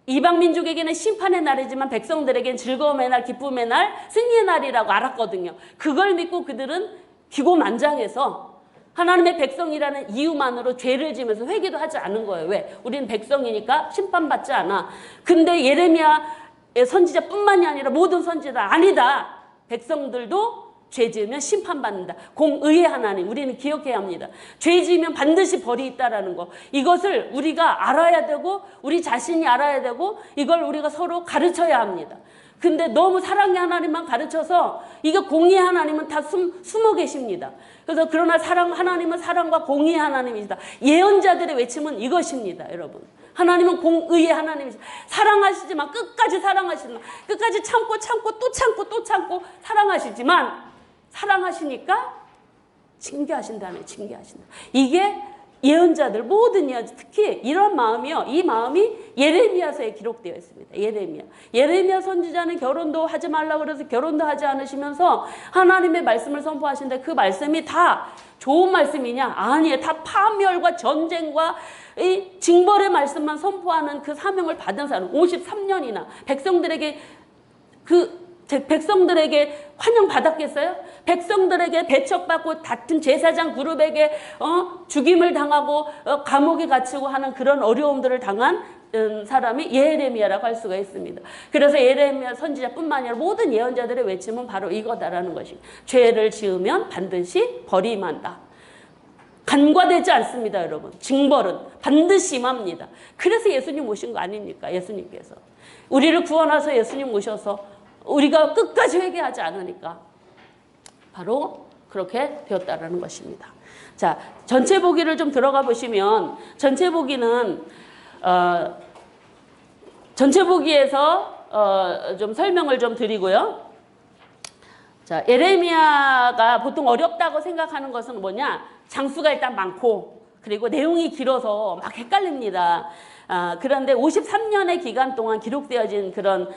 이방 민족에게는 심판의 날이지만 백성들에게는 즐거움의 날, 기쁨의 날, 승리의 날이라고 알았거든요. 그걸 믿고 그들은 기고만장해서 하나님의 백성이라는 이유만으로 죄를 지면서 회개도 하지 않은 거예요. 왜? 우리는 백성이니까 심판받지 않아. 근데 예레미야 선지자뿐만이 아니라 모든 선지자 아니다. 백성들도 죄 지으면 심판받는다. 공의의 하나님 우리는 기억해야 합니다. 죄 지으면 반드시 벌이 있다라는 거. 이것을 우리가 알아야 되고 우리 자신이 알아야 되고 이걸 우리가 서로 가르쳐야 합니다. 근데 너무 사랑의 하나님만 가르쳐서 이거 공의의 하나님은 다 숨어 계십니다. 그래서 그러나 하나님은 사랑과 공의의 하나님이시다. 예언자들의 외침은 이것입니다. 여러분. 하나님은 공의의 하나님이시다. 사랑하시지만 끝까지 사랑하시지만 끝까지 참고 또 참고 사랑하시지만 사랑하시니까 징계하신다네. 징계하신다. 이게 예언자들 모든 예언자 특히 이런 마음이요. 이 마음이 예레미야서에 기록되어 있습니다. 예레미야 선지자는 결혼도 하지 말라고 그래서 결혼도 하지 않으시면서 하나님의 말씀을 선포하시는데 그 말씀이 다 좋은 말씀이냐? 아니에요. 다 파멸과 전쟁과 이 징벌의 말씀만 선포하는 그 사명을 받은 사람 53년이나 백성들에게 환영받았겠어요? 백성들에게 배척받고 같은 제사장 그룹에게 죽임을 당하고 감옥에 갇히고 하는 그런 어려움들을 당한 사람이 예레미야라고 할 수가 있습니다. 그래서 예레미야 선지자뿐만 아니라 모든 예언자들의 외침은 바로 이거다라는 것이, 죄를 지으면 반드시 벌임한다. 간과되지 않습니다, 여러분. 징벌은 반드시 임합니다. 그래서 예수님 오신 거 아닙니까? 예수님께서 우리를 구원하셔서 예수님 오셔서 우리가 끝까지 회개하지 않으니까 바로 그렇게 되었다라는 것입니다. 자, 전체 보기를 좀 들어가 보시면, 전체 보기는 전체 보기에서 좀 설명을 좀 드리고요. 자, 예레미야가 보통 어렵다고 생각하는 것은 뭐냐? 장수가 일단 많고, 그리고 내용이 길어서 막 헷갈립니다. 그런데 53년의 기간 동안 기록되어진 그런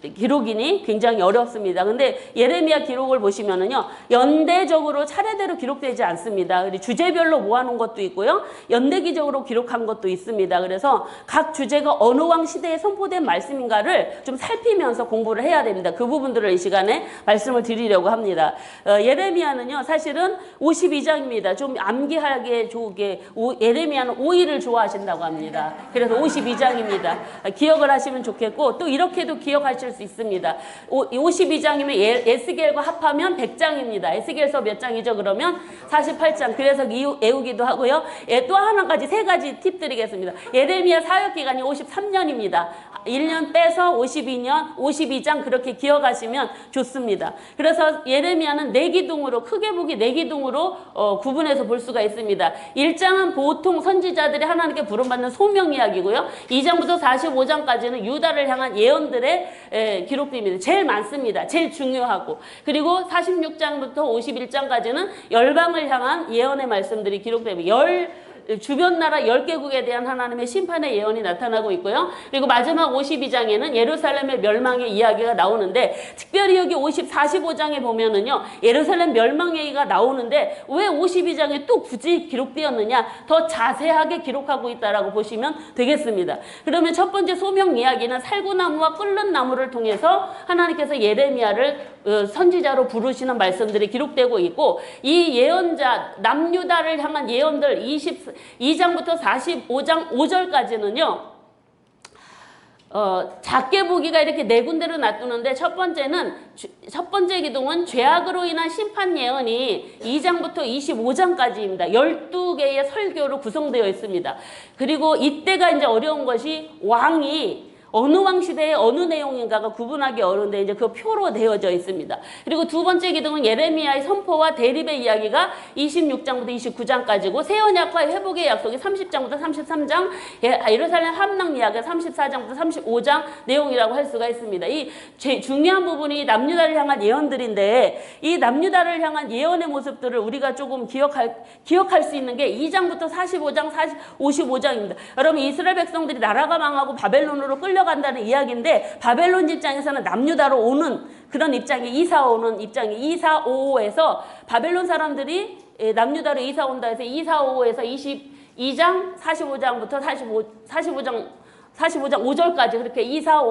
기록이니 굉장히 어렵습니다. 근데 예레미야 기록을 보시면은요, 연대적으로 차례대로 기록되지 않습니다. 주제별로 모아놓은 것도 있고요, 연대기적으로 기록한 것도 있습니다. 그래서 각 주제가 어느 왕 시대에 선포된 말씀인가를 좀 살피면서 공부를 해야 됩니다. 그 부분들을 이 시간에 말씀을 드리려고 합니다. 예레미야는요, 사실은 52장입니다. 좀 암기하기에 좋게 예레미야는 오이를 좋아하신다고 합니다. 그래서 52장입니다. 기억을 하시면 좋겠고, 또 이렇게도 기억하실 수 있습니다. 52장이면 에스겔과 합하면 100장입니다. 에스겔서 몇 장이죠? 그러면 48장. 그래서 외우기도 하고요. 또 하나까지, 세 가지 팁 드리겠습니다. 예레미야 사역 기간이 53년입니다. 1년 빼서 52년, 52장 그렇게 기억하시면 좋습니다. 그래서 예레미야는 내기둥으로, 크게 보기 내기둥으로 구분해서 볼 수가 있습니다. 1장은 보통 선지자들이 하나님께 부름받는 소명 이야기고요. 2장부터 45장까지는 유다를 향한 예언들의 기록입니다. 제일 많습니다. 제일 중요하고. 그리고 46장부터 51장까지는 열방을 향한 예언의 말씀들이 기록됩니다. 주변 나라 10개국에 대한 하나님의 심판의 예언이 나타나고 있고요. 그리고 마지막 52장에는 예루살렘의 멸망의 이야기가 나오는데, 특별히 여기 45장에 보면은요, 예루살렘 멸망 얘기가 나오는데 왜 52장에 또 굳이 기록되었느냐, 더 자세하게 기록하고 있다라고 보시면 되겠습니다. 그러면 첫 번째 소명 이야기는 살구나무와 끓는 나무를 통해서 하나님께서 예레미야를 선지자로 부르시는 말씀들이 기록되고 있고, 이 예언자 남유다를 향한 예언들 22장부터 45장 5절까지는요, 작게 보기가 이렇게 네 군데로 놔두는데, 첫 번째 기둥은 죄악으로 인한 심판 예언이 2장부터 25장까지입니다. 12개의 설교로 구성되어 있습니다. 그리고 이때가 이제 어려운 것이, 왕이 어느 왕 시대의 어느 내용인가가 구분하기 어려운데 이제 그 표로 되어져 있습니다. 그리고 두 번째 기둥은 예레미야의 선포와 대립의 이야기가 26장부터 29장까지고, 새 언약과의 회복의 약속이 30장부터 33장, 예루살렘 함락 이야기가 34장부터 35장 내용이라고 할 수가 있습니다. 이 중요한 부분이 남유다를 향한 예언들인데, 이 남유다를 향한 예언의 모습들을 우리가 조금 기억할 수 있는 게 2장부터 45장, 55장입니다. 여러분, 이스라엘 백성들이 나라가 망하고 바벨론으로 끌려간다는 이야기인데, 바벨론 입장에서는 남유다로 오는 그런 입장이, 이사 오는 입장이 2455에서 바벨론 사람들이 남유다로 이사 온다 해서 2455에서 22장 45장부터 45장 5절까지 그렇게 이사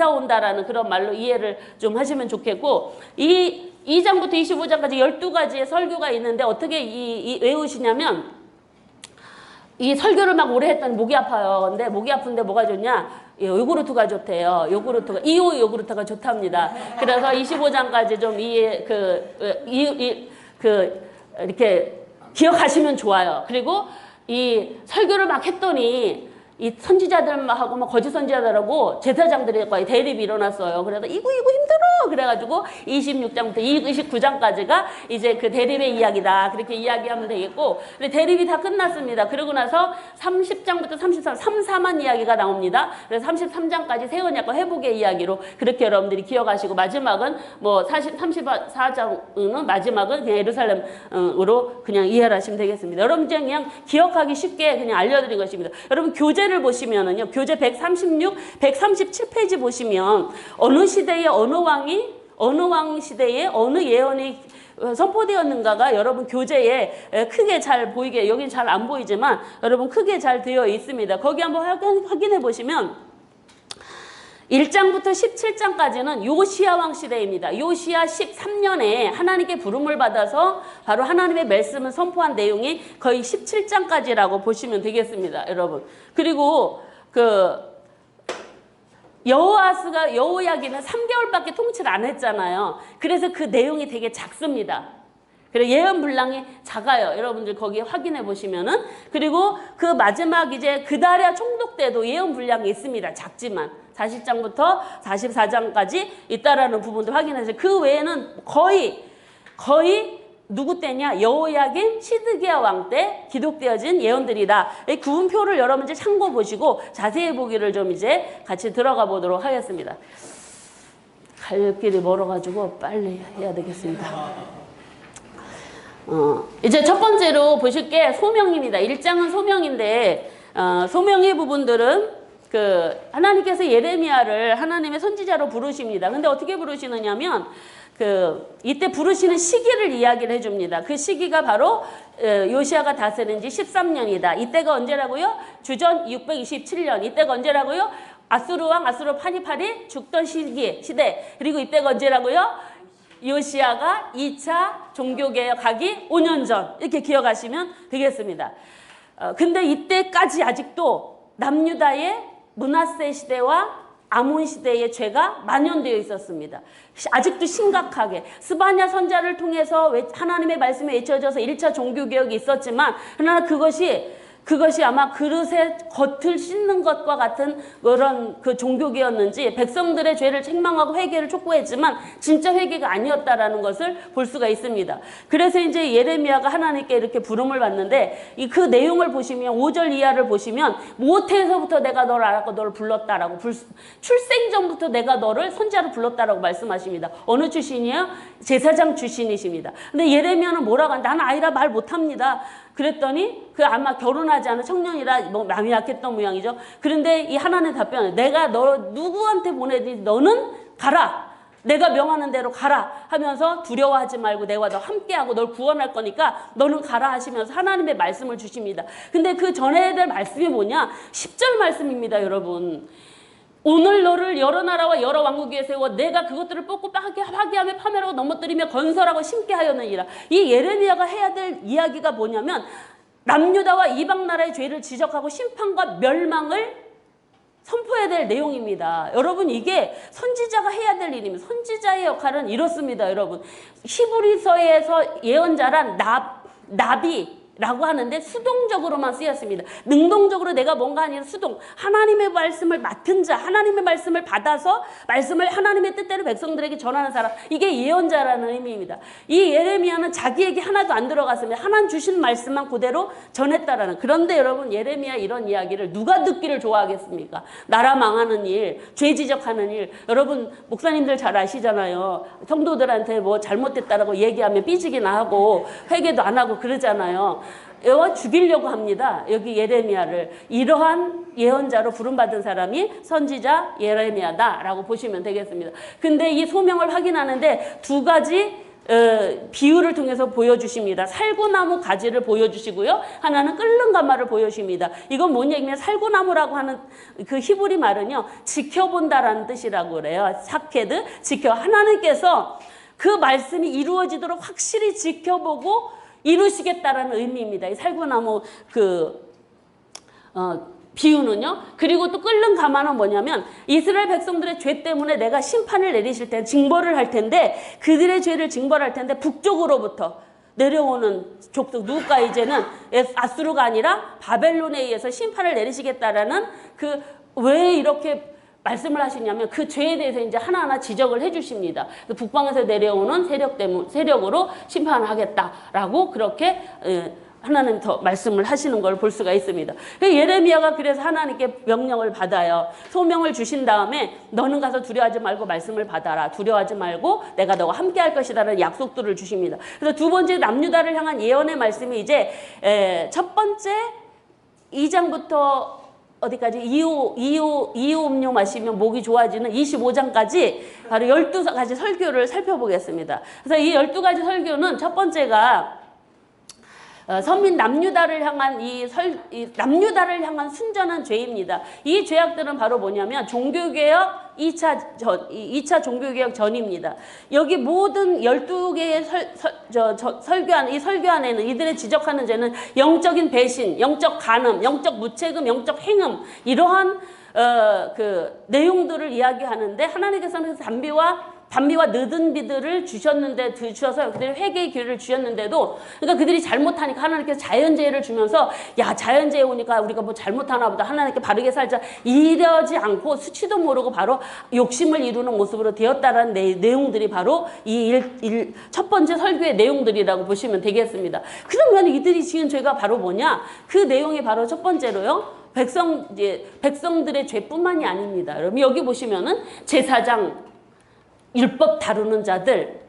온다라는 그런 말로 이해를 좀 하시면 좋겠고, 이 2장부터 25장까지 12가지의 설교가 있는데 어떻게 외우시냐면, 이 설교를 막 오래 했더니 목이 아파요. 근데 목이 아픈데 뭐가 좋냐? 요구르트가 좋대요. 이오 요구르트가 좋답니다. 그래서 25장까지 좀 이렇게 기억하시면 좋아요. 그리고 이 설교를 막 했더니 이 선지자들하고 막 거짓 선지자들하고 제사장들이 거의 대립이 일어났어요. 그래서 이거 힘들어. 그래가지고 26장부터 29장까지가 이제 그 대립의 이야기다. 그렇게 이야기하면 되겠고, 근데 대립이 다 끝났습니다. 그러고 나서 30장부터 34만 이야기가 나옵니다. 그래서 33장까지 새 언약과 회복의 이야기로 그렇게 여러분들이 기억하시고, 마지막은 뭐 34장은 마지막은 그냥 예루살렘으로 그냥 이해를 하시면 되겠습니다. 여러분 그냥 기억하기 쉽게 그냥 알려드린 것입니다. 여러분 교재를 보시면은요, 교재 136, 137페이지 보시면 어느 시대에 어느 왕 시대에 어느 예언이 선포되었는가가 여러분 교재에 크게 잘 보이게, 여긴 잘 안 보이지만 여러분 크게 잘 되어 있습니다. 거기 한번 확인해 보시면 1장부터 17장까지는 요시야 왕 시대입니다. 요시야 13년에 하나님께 부름을 받아서 바로 하나님의 말씀을 선포한 내용이 거의 17장까지라고 보시면 되겠습니다, 여러분. 그리고 여호야기는 3개월밖에 통치를 안 했잖아요. 그래서 그 내용이 되게 작습니다. 그래 예언 분량이 작아요. 여러분들 거기 확인해 보시면은. 그리고 그 마지막 이제 그다랴 총독 때도 예언 분량이 있습니다. 작지만 40장부터 44장까지 있다라는 부분도 확인해서 그 외에는 거의 누구 때냐? 여호야김 시드기야 왕 때 기록되어진 예언들이다. 이 구분표를 여러분들 참고 보시고 자세히 보기를 좀 이제 같이 들어가 보도록 하겠습니다. 갈 길이 멀어가지고 빨리 해야 되겠습니다. 이제 첫 번째로 보실 게 소명입니다. 1장은 소명인데 소명의 부분들은 하나님께서 예레미야를 하나님의 선지자로 부르십니다. 근데 어떻게 부르시느냐면 이때 부르시는 시기를 이야기를 해줍니다. 그 시기가 바로 요시아가 다스린 지 13년이다. 이때가 언제라고요? 주전 627년. 이때가 언제라고요? 아수르 왕 아수르 파니팔이 죽던 시대. 그리고 이때가 언제라고요? 요시아가 2차 종교개혁하기 5년 전. 이렇게 기억하시면 되겠습니다. 근데 이때까지 아직도 남유다의 므낫세 시대와 아몬 시대의 죄가 만연되어 있었습니다. 아직도 심각하게 스바냐 선자를 통해서 하나님의 말씀이 외쳐져서 1차 종교개혁이 있었지만 그러나 그것이 아마 그릇에 겉을 씻는 것과 같은 그런 종교계였는지 백성들의 죄를 책망하고 회개를 촉구했지만 진짜 회개가 아니었다라는 것을 볼 수가 있습니다. 그래서 이제 예레미야가 하나님께 이렇게 부름을 받는데 그 내용을 보시면 5절 이하를 보시면 모태에서부터 내가 너를 알았고 너를 불렀다라고 출생 전부터 내가 너를 선지자로 불렀다라고 말씀하십니다. 어느 출신이에요? 제사장 출신이십니다. 근데 예레미야는 뭐라고 하는데 나는 아이라 말 못합니다. 그랬더니 아마 결혼하지 않은 청년이라 마음이 약했던 모양이죠. 그런데 이 하나님의 답변은 내가 너 누구한테 보내든지 너는 가라. 내가 명하는 대로 가라 하면서 두려워하지 말고 내가 너 함께하고 널 구원할 거니까 너는 가라 하시면서 하나님의 말씀을 주십니다. 근데 그 전에 될 말씀이 뭐냐? 10절 말씀입니다, 여러분. 오늘 너를 여러 나라와 여러 왕국 위에 세워 내가 그것들을 뽑고 파괴하며 파멸하고 넘어뜨리며 건설하고 심게 하였느니라. 이 예레미야가 해야 될 이야기가 뭐냐면 남유다와 이방 나라의 죄를 지적하고 심판과 멸망을 선포해야 될 내용입니다. 여러분 이게 선지자가 해야 될 일입니다. 선지자의 역할은 이렇습니다. 여러분 히브리서에서 예언자란 나비라고 하는데 수동적으로만 쓰였습니다. 능동적으로 내가 뭔가 아니라 수동. 하나님의 말씀을 맡은 자, 하나님의 말씀을 받아서 말씀을 하나님의 뜻대로 백성들에게 전하는 사람. 이게 예언자라는 의미입니다. 이 예레미야는 자기에게 하나도 안 들어갔습니다. 하나님 주신 말씀만 그대로 전했다라는. 그런데 여러분 예레미야 이런 이야기를 누가 듣기를 좋아하겠습니까? 나라 망하는 일, 죄 지적하는 일. 여러분 목사님들 잘 아시잖아요. 성도들한테 뭐 잘못됐다라고 얘기하면 삐지기나 하고 회개도 안 하고 그러잖아요. 죽이려고 합니다. 여기 예레미야를. 이러한 예언자로 부름받은 사람이 선지자 예레미야다라고 보시면 되겠습니다. 근데 이 소명을 확인하는데 두 가지 비유를 통해서 보여주십니다. 살구나무 가지를 보여주시고요. 하나는 끓는 가마를 보여주십니다. 이건 뭔 얘기냐면 살구나무라고 하는 그 히브리 말은요. 지켜본다라는 뜻이라고 그래요. 사케드, 하나님께서 그 말씀이 이루어지도록 확실히 지켜보고 이루시겠다라는 의미입니다. 이 살구나무 비유는요. 그리고 또 끓는 가마는 뭐냐면 이스라엘 백성들의 죄 때문에 내가 심판을 내리실 때 징벌을 할 텐데 그들의 죄를 징벌할 텐데 북쪽으로부터 내려오는 족속 누가 이제는 아수르가 아니라 바벨론에 의해서 심판을 내리시겠다라는 왜 이렇게 말씀을 하시냐면 그 죄에 대해서 이제 하나하나 지적을 해주십니다. 북방에서 내려오는 세력으로 심판을 하겠다라고 그렇게 하나님 더 말씀을 하시는 걸 볼 수가 있습니다. 예레미야가 그래서 하나님께 명령을 받아요. 소명을 주신 다음에 너는 가서 두려워하지 말고 말씀을 받아라. 두려워하지 말고 내가 너와 함께 할 것이다라는 약속들을 주십니다. 그래서 두 번째 남유다를 향한 예언의 말씀이 이제 첫 번째 2장부터 어디까지? 이유 음료 마시면 목이 좋아지는 25장까지 바로 12가지 설교를 살펴보겠습니다. 그래서 이 12가지 설교는 첫 번째가 선민 남유다를 향한 남유다를 향한 순전한 죄입니다. 이 죄악들은 바로 뭐냐면 종교개혁 2차 종교개혁 전입니다. 여기 모든 12개의 이 설교 안에는 이들의 지적하는 죄는 영적인 배신, 영적 간음, 영적 무책임, 영적 행음, 이러한 그 내용들을 이야기하는데, 하나님께서는 단비와 늦은 비들을 주셔서 그들이 회개의 기회를 주셨는데도, 그러니까 그들이 잘못하니까 하나님께서 자연재해를 주면서, 야, 자연재해 오니까 우리가 뭐 잘못하나 보다, 하나님께 바르게 살자, 이러지 않고 수치도 모르고 바로 욕심을 이루는 모습으로 되었다라는 내용들이 바로 이 첫 번째 설교의 내용들이라고 보시면 되겠습니다. 그러면 이들이 지은 죄가 바로 뭐냐? 그 내용이 바로 첫 번째로요, 백성들의 죄뿐만이 아닙니다. 여러분, 여기 보시면은 제사장, 율법 다루는 자들,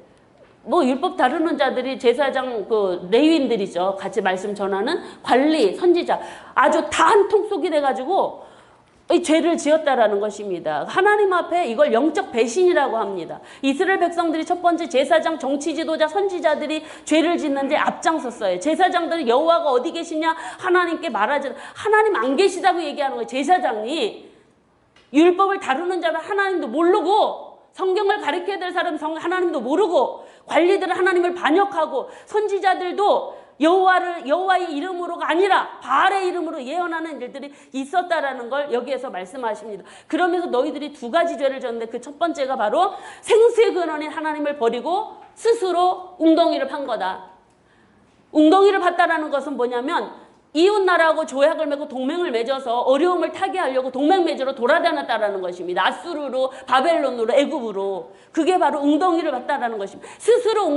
율법 다루는 자들이 제사장, 레위인들이죠. 같이 말씀 전하는 관리, 선지자, 아주 다 한통 속이 돼가지고 이 죄를 지었다라는 것입니다. 하나님 앞에 이걸 영적 배신이라고 합니다. 이스라엘 백성들이 첫 번째 제사장, 정치 지도자, 선지자들이 죄를 짓는데 앞장섰어요. 제사장들은 여호와가 어디 계시냐 하나님께 말하지, 하나님 안 계시다고 얘기하는 거예요. 제사장이 율법을 다루는 자는 하나님도 모르고, 성경을 가르쳐야 될 사람은 하나님도 모르고, 관리들은 하나님을 반역하고, 선지자들도 여호와의 이름으로가 아니라 바알의 이름으로 예언하는 일들이 있었다라는 걸 여기에서 말씀하십니다. 그러면서 너희들이 두 가지 죄를 졌는데, 그 첫 번째가 바로 생수의 근원인 하나님을 버리고 스스로 웅덩이를 판 거다. 웅덩이를 팠다라는 것은 뭐냐면, 이웃나라하고 조약을 맺고 동맹을 맺어서 어려움을 타개하려고 동맹 맺으러 돌아다녔다라는 것입니다. 아수르로, 바벨론으로, 애굽으로. 그게 바로 웅덩이를 봤다라는 것입니다. 스스로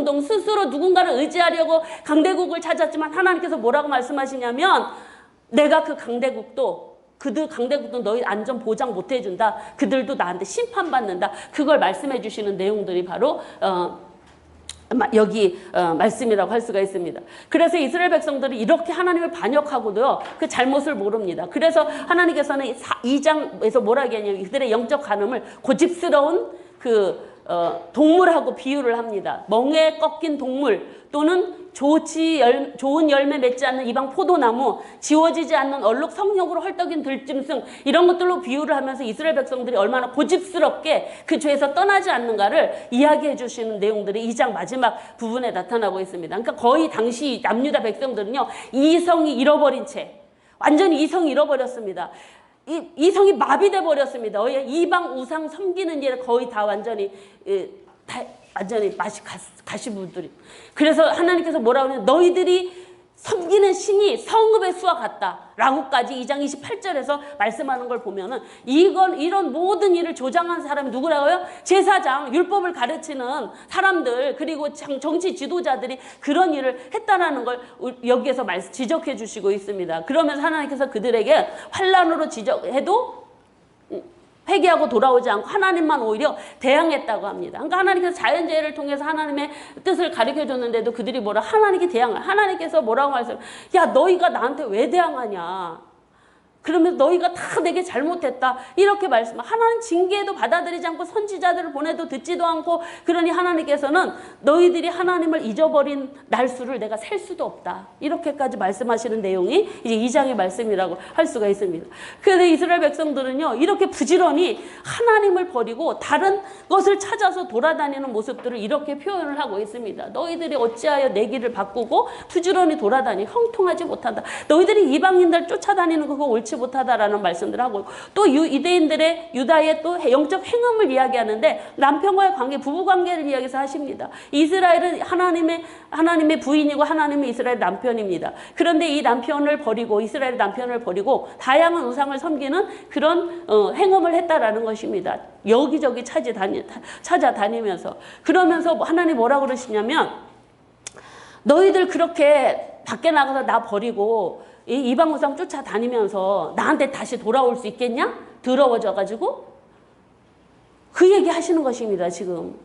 누군가를 의지하려고 강대국을 찾았지만, 하나님께서 뭐라고 말씀하시냐면, 내가 그 강대국도 너희 안전 보장 못 해준다. 그들도 나한테 심판받는다. 그걸 말씀해 주시는 내용들이 바로 여기 말씀이라고 할 수가 있습니다. 그래서 이스라엘 백성들이 이렇게 하나님을 반역하고도요, 그 잘못을 모릅니다. 그래서 하나님께서는 2장에서 뭐라 하냐면, 이들의 영적 간음을 고집스러운 동물하고 비유를 합니다. 멍에 꺾인 동물, 또는 좋은 열매 맺지 않는 이방 포도나무, 지워지지 않는 얼룩 성욕으로 헐떡인 들짐승, 이런 것들로 비유를 하면서 이스라엘 백성들이 얼마나 고집스럽게 그 죄에서 떠나지 않는가를 이야기해 주시는 내용들이 2장 마지막 부분에 나타나고 있습니다. 그러니까 거의 당시 남유다 백성들은요, 이성이 잃어버린 채, 완전히 이성이 잃어버렸습니다. 이성이 마비돼 버렸습니다. 이방 우상 섬기는 일에 거의 다 완전히 맛이 가신 분들이. 그래서 하나님께서 뭐라고 하냐면, 너희들이 섬기는 신이 성읍의 수와 같다라고까지 2장 28절에서 말씀하는 걸 보면은, 이런 모든 일을 조장한 사람이 누구라고요? 제사장, 율법을 가르치는 사람들, 그리고 정치 지도자들이 그런 일을 했다라는 걸 여기에서 지적해 주시고 있습니다. 그러면서 하나님께서 그들에게 환난으로 지적해도 회개하고 돌아오지 않고 하나님만 오히려 대항했다고 합니다. 그러니까 하나님께서 자연재해를 통해서 하나님의 뜻을 가르쳐줬는데도 그들이 하나님께서 뭐라고 말씀하세요? 야, 너희가 나한테 왜 대항하냐? 그러면서 너희가 다 내게 잘못했다, 이렇게 하나님 징계에도 받아들이지 않고 선지자들을 보내도 듣지도 않고, 그러니 하나님께서는 너희들이 하나님을 잊어버린 날수를 내가 셀 수도 없다, 이렇게까지 말씀하시는 내용이 이제 2장의 말씀이라고 할 수가 있습니다. 그래서 이스라엘 백성들은요, 이렇게 부지런히 하나님을 버리고 다른 것을 찾아서 돌아다니는 모습들을 이렇게 표현을 하고 있습니다. 너희들이 어찌하여 내 길을 바꾸고 부지런히 돌아다니 형통하지 못한다. 너희들이 이방인들 쫓아다니는 그거 옳지 못하다라는 말씀들을 하고, 또 유대인들의 유다의 또 영적 행음을 이야기하는데, 남편과의 관계, 부부 관계를 이야기해서 하십니다. 이스라엘은 하나님의 부인이고 하나님의 이스라엘 남편입니다. 그런데 이 남편을 버리고, 이스라엘 남편을 버리고 다양한 우상을 섬기는 그런 행음을 했다라는 것입니다. 여기저기 찾아다니면서. 그러면서 하나님 뭐라고 그러시냐면, 너희들 그렇게 밖에 나가서 나 버리고 이방 우상 쫓아다니면서 나한테 다시 돌아올 수 있겠냐? 더러워져가지고. 그 얘기 하시는 것입니다, 지금.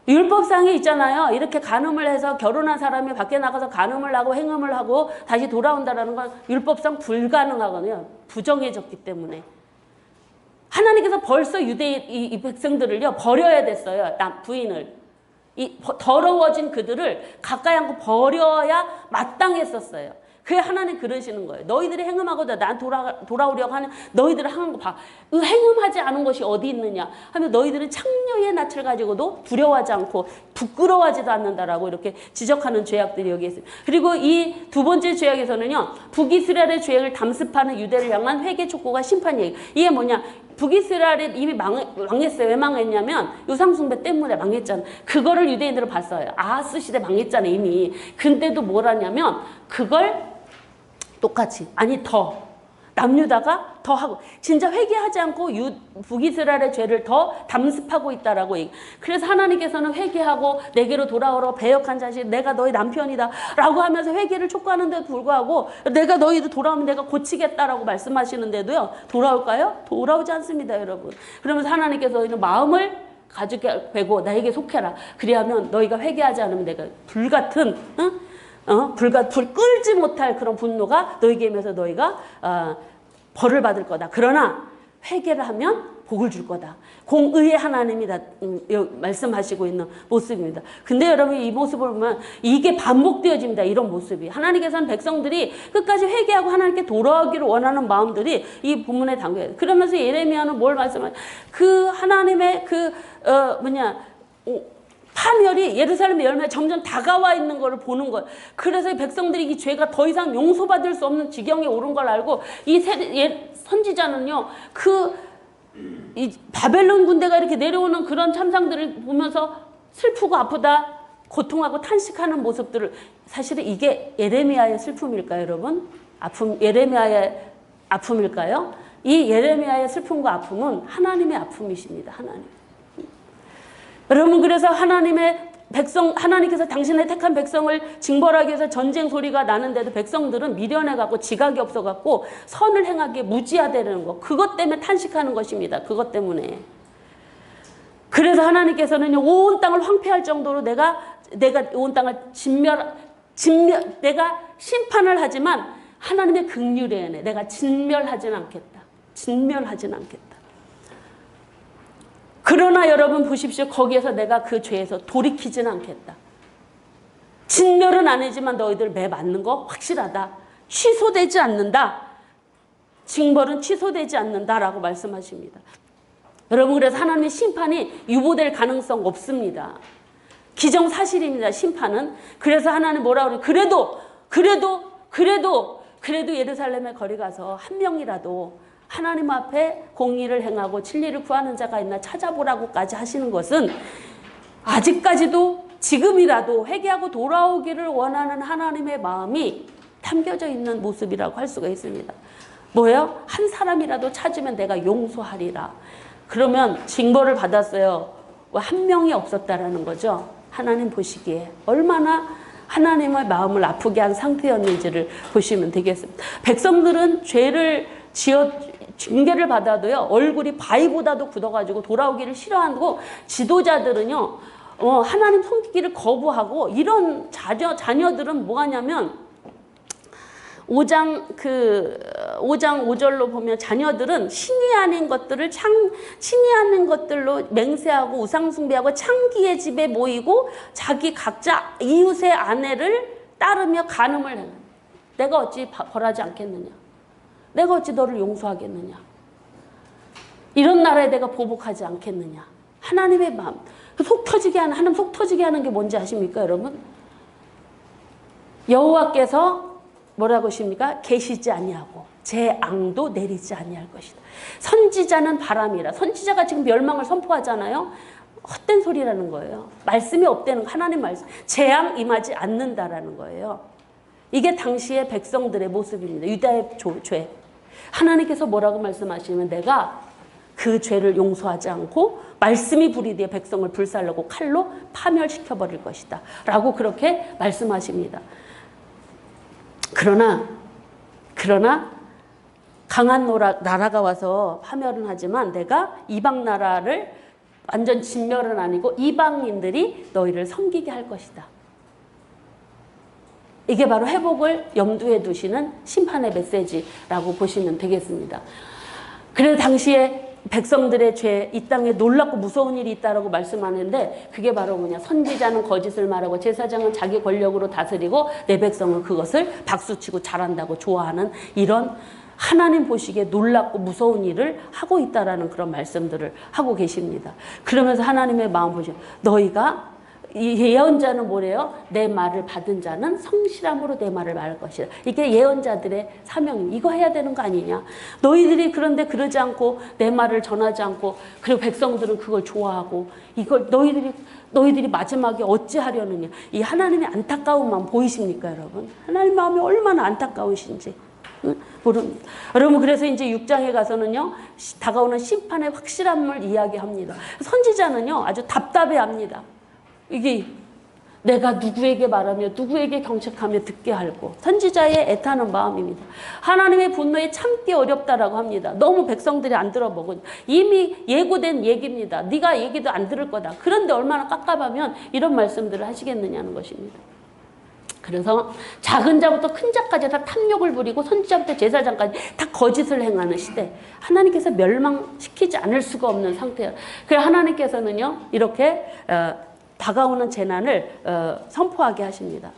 율법상에 있잖아요. 이렇게 간음을 해서 결혼한 사람이 밖에 나가서 간음을 하고 행음을 하고 다시 돌아온다는 건 율법상 불가능하거든요. 부정해졌기 때문에. 하나님께서 벌써 이 백성들을요, 버려야 됐어요. 부인을. 이 더러워진 그들을 가까이 하고 버려야 마땅했었어요. 그게 하나님 그러시는 거예요. 너희들이 행음하고자 난 돌아오려고 하는 너희들을 행한 거 봐. 행음하지 않은 것이 어디 있느냐 하면 너희들은 창녀의 낯을 가지고도 두려워하지 않고 부끄러워하지도 않는다라고 이렇게 지적하는 죄악들이 여기 있습니다. 그리고 이 두 번째 죄악에서는요. 북이스라엘의 죄악을 담습하는 유대를 향한 회개 촉구가 심판 얘기. 이게 뭐냐. 북이스라엘이 이미 망했어요. 왜 망했냐면 우상숭배 때문에 망했잖아. 그거를 유대인들은 봤어요. 아하스 시대 망했잖아 이미. 근데도 뭘 하냐면 그걸 똑같이 아니 더 남유다가 더 하고 진짜 회개하지 않고 북이스라엘의 죄를 더 담습하고 있다라고 얘기. 그래서 하나님께서는 회개하고 내게로 돌아오라 배역한 자식 내가 너희 남편이다 라고 하면서 회개를 촉구하는데도 불구하고 내가 너희들 돌아오면 내가 고치겠다라고 말씀하시는데도요 돌아올까요? 돌아오지 않습니다 여러분. 그러면서 하나님께서 너희는 마음을 가지게 되고 나에게 속해라. 그리하면 너희가 회개하지 않으면 내가 불같은 불 끌지 못할 그런 분노가 너에게 임해서 너희가 벌을 받을 거다. 그러나 회개를 하면 복을 줄 거다. 공의의 하나님이다 말씀하시고 있는 모습입니다. 근데 여러분 이 모습을 보면 이게 반복되어집니다. 이런 모습이. 하나님께서는 백성들이 끝까지 회개하고 하나님께 돌아오기를 원하는 마음들이 이 본문에 담겨요. 그러면서 예레미야는 뭘 말씀하냐. 그 하나님의 파멸이 예루살렘의 열매에 점점 다가와 있는 것을 보는 거예요. 그래서 이 백성들이 이 죄가 더 이상 용서받을 수 없는 지경에 오른 걸 알고 이 선지자는요. 이 바벨론 군대가 이렇게 내려오는 그런 참상들을 보면서 슬프고 아프다, 고통하고 탄식하는 모습들을 사실은 이게 예레미야의 슬픔일까요, 여러분? 예레미야의 아픔일까요? 이 예레미야의 슬픔과 아픔은 하나님의 아픔이십니다. 하나님. 여러분 그래서 하나님께서 당신의 택한 백성을 징벌하기 위해서 전쟁 소리가 나는데도 백성들은 미련해갖고 지각이 없어갖고 선을 행하기에 무지하다는 거. 그것 때문에 탄식하는 것입니다. 그것 때문에. 그래서 하나님께서는 온 땅을 황폐할 정도로 내가 온 땅을 내가 심판을 하지만 하나님의 긍휼에 은혜 내가 진멸하지는 않겠다. 진멸하지는 않겠다. 그러나 여러분 보십시오. 거기에서 내가 그 죄에서 돌이키지는 않겠다. 진멸은 아니지만 너희들 매 맞는 거 확실하다. 취소되지 않는다. 징벌은 취소되지 않는다라고 말씀하십니다. 여러분 그래서 하나님의 심판이 유보될 가능성 없습니다. 기정사실입니다. 심판은. 그래서 하나님 뭐라고 그래요? 그래도 예루살렘에 거리 가서 한 명이라도 하나님 앞에 공의를 행하고 진리를 구하는 자가 있나 찾아보라고까지 하시는 것은 아직까지도 지금이라도 회개하고 돌아오기를 원하는 하나님의 마음이 담겨져 있는 모습이라고 할 수가 있습니다. 뭐예요? 한 사람이라도 찾으면 내가 용서하리라. 그러면 징벌을 받았어요. 한 명이 없었다라는 거죠. 하나님 보시기에 얼마나 하나님의 마음을 아프게 한 상태였는지를 보시면 되겠습니다. 백성들은 죄를 징계를 받아도요 얼굴이 바위보다도 굳어가지고 돌아오기를 싫어하고 지도자들은요 하나님 섬기기를 거부하고 이런 자녀들은 뭐 하냐면 5장 5절로 보면 자녀들은 신이 아닌 것들로 맹세하고 우상숭배하고 창기의 집에 모이고 자기 각자 이웃의 아내를 따르며 간음을 해. 내가 어찌 벌하지 않겠느냐. 내가 어찌 너를 용서하겠느냐. 이런 나라에 내가 보복하지 않겠느냐. 하나님의 마음. 하나님 속 터지게 하는 게 뭔지 아십니까 여러분? 여호와께서 뭐라고 하십니까? 계시지 아니하고 제 앙도 내리지 아니할 것이다. 선지자는 바람이라. 선지자가 지금 멸망을 선포하잖아요. 헛된 소리라는 거예요. 말씀이 없다는 하나님 말씀. 재앙 임하지 않는다라는 거예요. 이게 당시의 백성들의 모습입니다. 유다의 죄. 하나님께서 뭐라고 말씀하시면 내가 그 죄를 용서하지 않고 말씀이 불이되어 백성을 불살르고 칼로 파멸시켜버릴 것이다. 라고 그렇게 말씀하십니다. 그러나 강한 나라가 와서 파멸은 하지만 내가 이방 나라를 완전 진멸은 아니고 이방인들이 너희를 섬기게 할 것이다. 이게 바로 회복을 염두에 두시는 심판의 메시지라고 보시면 되겠습니다. 그래서 당시에 백성들의 죄, 이 땅에 놀랍고 무서운 일이 있다라고 말씀하는데 그게 바로 뭐냐? 선지자는 거짓을 말하고 제사장은 자기 권력으로 다스리고 내 백성은 그것을 박수치고 잘한다고 좋아하는 이런 하나님 보시기에 놀랍고 무서운 일을 하고 있다라는 그런 말씀들을 하고 계십니다. 그러면서 하나님의 마음 보시면 너희가 이 예언자는 뭐래요? 내 말을 받은 자는 성실함으로 내 말을 말할 것이다. 이게 예언자들의 사명입니다. 이거 해야 되는 거 아니냐? 너희들이 그런데 그러지 않고 내 말을 전하지 않고 그리고 백성들은 그걸 좋아하고 이걸 너희들이 마지막에 어찌하려느냐? 이 하나님의 안타까운 마음 보이십니까, 여러분? 하나님 마음이 얼마나 안타까우신지. 모릅니다. 여러분 그래서 이제 6장에 가서는요 다가오는 심판의 확실함을 이야기합니다. 선지자는요 아주 답답해합니다. 이게 내가 누구에게 말하며 누구에게 경책하며 듣게 할고 선지자의 애타는 마음입니다. 하나님의 분노에 참기 어렵다라고 합니다. 너무 백성들이 안 들어보고 이미 예고된 얘기입니다. 네가 얘기도 안 들을 거다. 그런데 얼마나 깝깝하면 이런 말씀들을 하시겠느냐는 것입니다. 그래서 작은 자부터 큰 자까지 다 탐욕을 부리고 선지자부터 제사장까지 다 거짓을 행하는 시대. 하나님께서 멸망시키지 않을 수가 없는 상태예요. 그래서 하나님께서는요 이렇게 다가오는 재난을 선포하게 하십니다.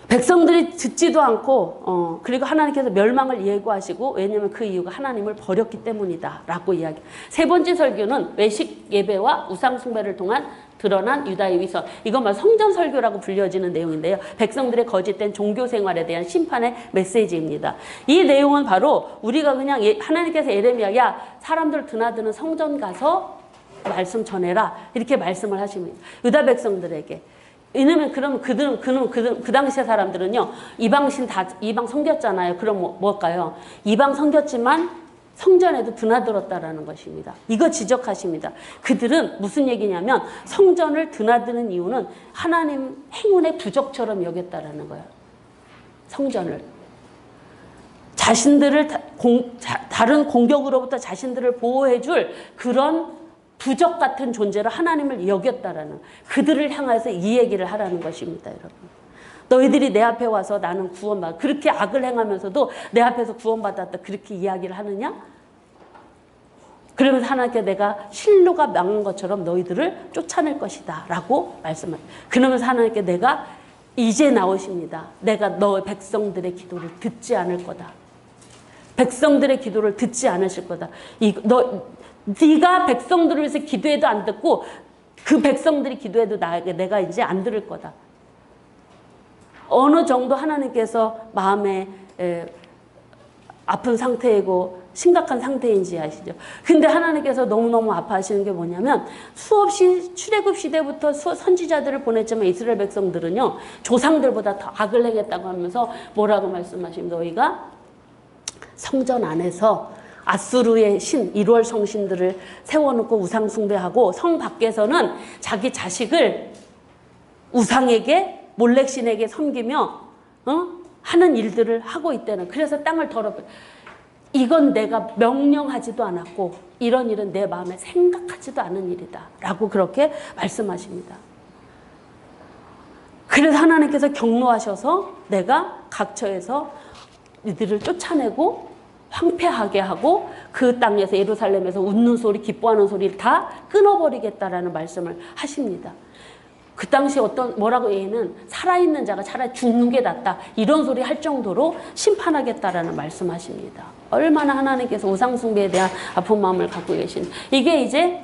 백성들이 듣지도 않고 그리고 하나님께서 멸망을 예고하시고 왜냐하면 그 이유가 하나님을 버렸기 때문이다 라고 이야기. 세 번째 설교는 외식 예배와 우상 숭배를 통한 드러난 유다의 위선. 이건 말 성전 설교라고 불려지는 내용인데요. 백성들의 거짓된 종교 생활에 대한 심판의 메시지입니다. 이 내용은 바로 우리가 그냥 하나님께서 예레미야 야 사람들 드나드는 성전 가서 말씀 전해라 이렇게 말씀을 하십니다. 유다 백성들에게. 왜냐면 그럼 그 당시의 사람들은요 이방신 다 이방 섬겼잖아요. 그럼 뭘까요? 이방 섬겼지만 성전에도 드나들었다라는 것입니다. 이거 지적하십니다. 그들은 무슨 얘기냐면 성전을 드나드는 이유는 하나님 행운의 부적처럼 여겼다라는 거예요. 성전을 자신들을 다른 공격으로부터 자신들을 보호해줄 그런 부적 같은 존재로 하나님을 여겼다라는 그들을 향해서 이 얘기를 하라는 것입니다, 여러분. 너희들이 내 앞에 와서 나는 구원받아 그렇게 악을 행하면서도 내 앞에서 구원받았다 그렇게 이야기를 하느냐? 그러면서 하나님께 내가 실로가 망한 것처럼 너희들을 쫓아낼 것이다 라고 말씀합니다. 그러면서 하나님께 내가 이제 나오십니다. 내가 너 백성들의 기도를 듣지 않을 거다. 백성들의 기도를 듣지 않으실 거다. 네가 백성들을 위해서 기도해도 안 듣고 그 백성들이 기도해도 내가 이제 안 들을 거다. 어느 정도 하나님께서 마음에 아픈 상태이고 심각한 상태인지 아시죠? 근데 하나님께서 너무너무 아파하시는 게 뭐냐면 수없이 출애굽 시대부터 선지자들을 보냈지만 이스라엘 백성들은요 조상들보다 더 악을 행했다고 하면서 뭐라고 말씀하십니까? 너희가 성전 안에서 아수르의 신, 1월 성신들을 세워놓고 우상 숭배하고 성 밖에서는 자기 자식을 우상에게 몰렉신에게 섬기며 하는 일들을 하고 있다는. 그래서 땅을 더럽혀. 이건 내가 명령하지도 않았고 이런 일은 내 마음에 생각하지도 않은 일이다 라고 그렇게 말씀하십니다. 그래서 하나님께서 경노하셔서 내가 각처에서 이들을 쫓아내고 황폐하게 하고 그 땅에서 예루살렘에서 웃는 소리 기뻐하는 소리를 다 끊어버리겠다라는 말씀을 하십니다. 그 당시 뭐라고 얘는 살아있는 자가 차라리 죽는 게 낫다 이런 소리 할 정도로 심판하겠다라는 말씀하십니다. 얼마나 하나님께서 우상숭배에 대한 아픈 마음을 갖고 계신. 이게 이제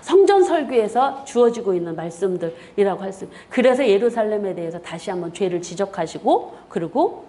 성전 설교에서 주어지고 있는 말씀들이라고 할 수 있습니다. 그래서 예루살렘에 대해서 다시 한번 죄를 지적하시고 그리고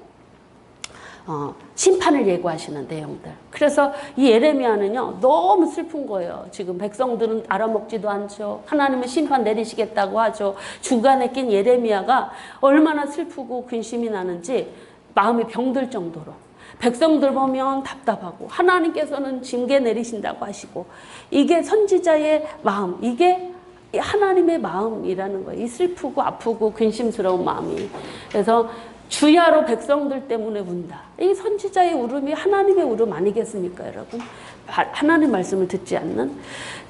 심판을 예고하시는 내용들. 그래서 이 예레미야는요 너무 슬픈 거예요. 지금 백성들은 알아먹지도 않죠. 하나님은 심판 내리시겠다고 하죠. 중간에 낀 예레미야가 얼마나 슬프고 근심이 나는지 마음이 병들 정도로. 백성들 보면 답답하고 하나님께서는 징계 내리신다고 하시고 이게 선지자의 마음, 이게 하나님의 마음이라는 거예요. 이 슬프고 아프고 근심스러운 마음이. 그래서 주야로 백성들 때문에 운다. 이 선지자의 울음이 하나님의 울음 아니겠습니까, 여러분? 하나님 말씀을 듣지 않는.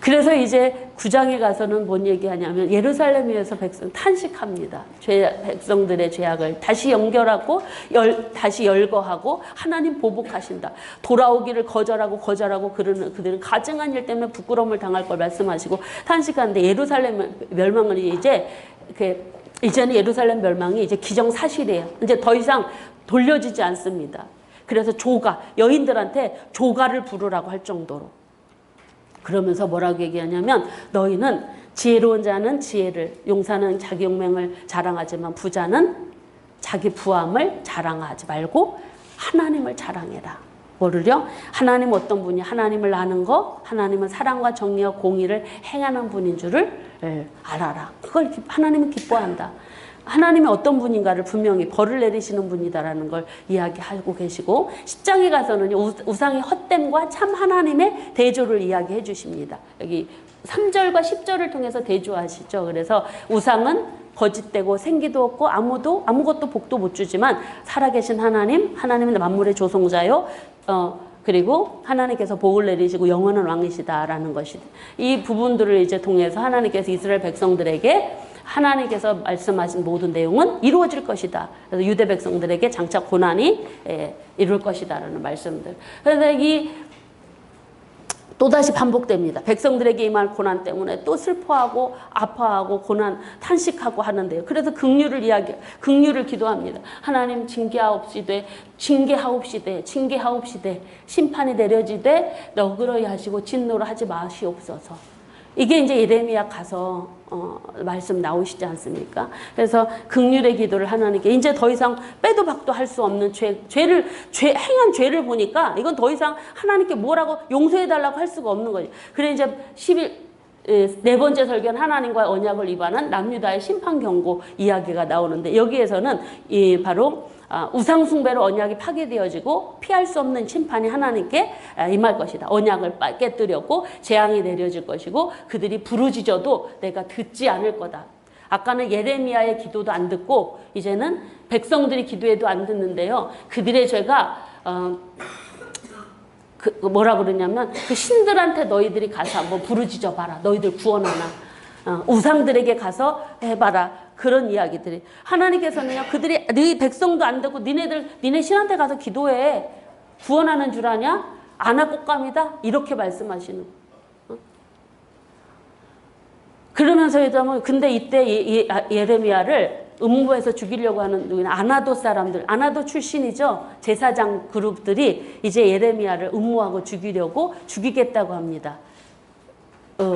그래서 이제 9장에 가서는 뭔 얘기하냐면 예루살렘에서 백성 탄식합니다. 백성들의 죄악을 다시 연결하고 다시 열거하고 하나님 보복하신다. 돌아오기를 거절하고 그들은 가증한 일 때문에 부끄러움을 당할 걸 말씀하시고 탄식하는데 예루살렘 멸망은 이제는 예루살렘 멸망이 이제 기정사실이에요. 이제 더 이상 돌려지지 않습니다. 그래서 여인들한테 조가를 부르라고 할 정도로. 그러면서 뭐라고 얘기하냐면 너희는 지혜로운 자는 지혜를, 용사는 자기 용맹을 자랑하지만 부자는 자기 부함을 자랑하지 말고 하나님을 자랑해라. 뭐를요? 하나님 어떤 분이 하나님을 아는 거, 하나님은 사랑과 정의와 공의를 행하는 분인 줄을 알아라. 그걸 하나님은 기뻐한다. 하나님이 어떤 분인가를 분명히 벌을 내리시는 분이다라는 걸 이야기하고 계시고 10장에 가서는 우상의 헛됨과 참 하나님의 대조를 이야기해 주십니다. 여기 3절과 10절을 통해서 대조하시죠. 그래서 우상은 거짓되고 생기도 없고 아무것도 복도 못 주지만 살아계신 하나님은 만물의 조성자요. 그리고 하나님께서 복을 내리시고 영원한 왕이시다라는 것이 이 부분들을 이제 통해서 하나님께서 이스라엘 백성들에게 하나님께서 말씀하신 모든 내용은 이루어질 것이다. 그래서 유대 백성들에게 장차 고난이 이룰 것이다라는 말씀들. 그래서 또다시 반복됩니다. 백성들에게 임할 고난 때문에 또 슬퍼하고 아파하고 고난 탄식하고 하는데요. 그래서 긍휼을 기도합니다. 하나님 징계하옵시되 심판이 내려지되 너그러이 하시고 진노를 하지 마시옵소서. 이게 이제 예레미야 가서 말씀 나오시지 않습니까? 그래서 긍휼의 기도를 하나님께 이제 더 이상 빼도 박도 할 수 없는 행한 죄를 보니까 이건 더 이상 하나님께 뭐라고 용서해달라고 할 수가 없는 거죠. 그래 이제 네 번째 설교는 하나님과의 언약을 위반한 남유다의 심판 경고 이야기가 나오는데 여기에서는 바로 우상 숭배로 언약이 파괴되어지고 피할 수 없는 심판이 하나님께 임할 것이다. 언약을 깨뜨렸고 재앙이 내려질 것이고 그들이 부르짖어도 내가 듣지 않을 거다. 아까는 예레미야의 기도도 안 듣고 이제는 백성들이 기도해도 안 듣는데요. 그들의 죄가 뭐라 그러냐면 그 신들한테 너희들이 가서 한번 부르짖어 봐라. 너희들 구원하나. 우상들에게 가서 해봐라. 그런 이야기들이. 하나님께서는요, 네 백성도 안 듣고 니네 신한테 가서 기도해. 구원하는 줄 아냐? 아나꽃감이다? 이렇게 말씀하시는. 그러면서 근데 이때 예레미야를 음모해서 죽이려고 하는 아나도 사람들, 아나도 출신이죠. 제사장 그룹들이 이제 예레미야를 음모하고 죽이겠다고 합니다.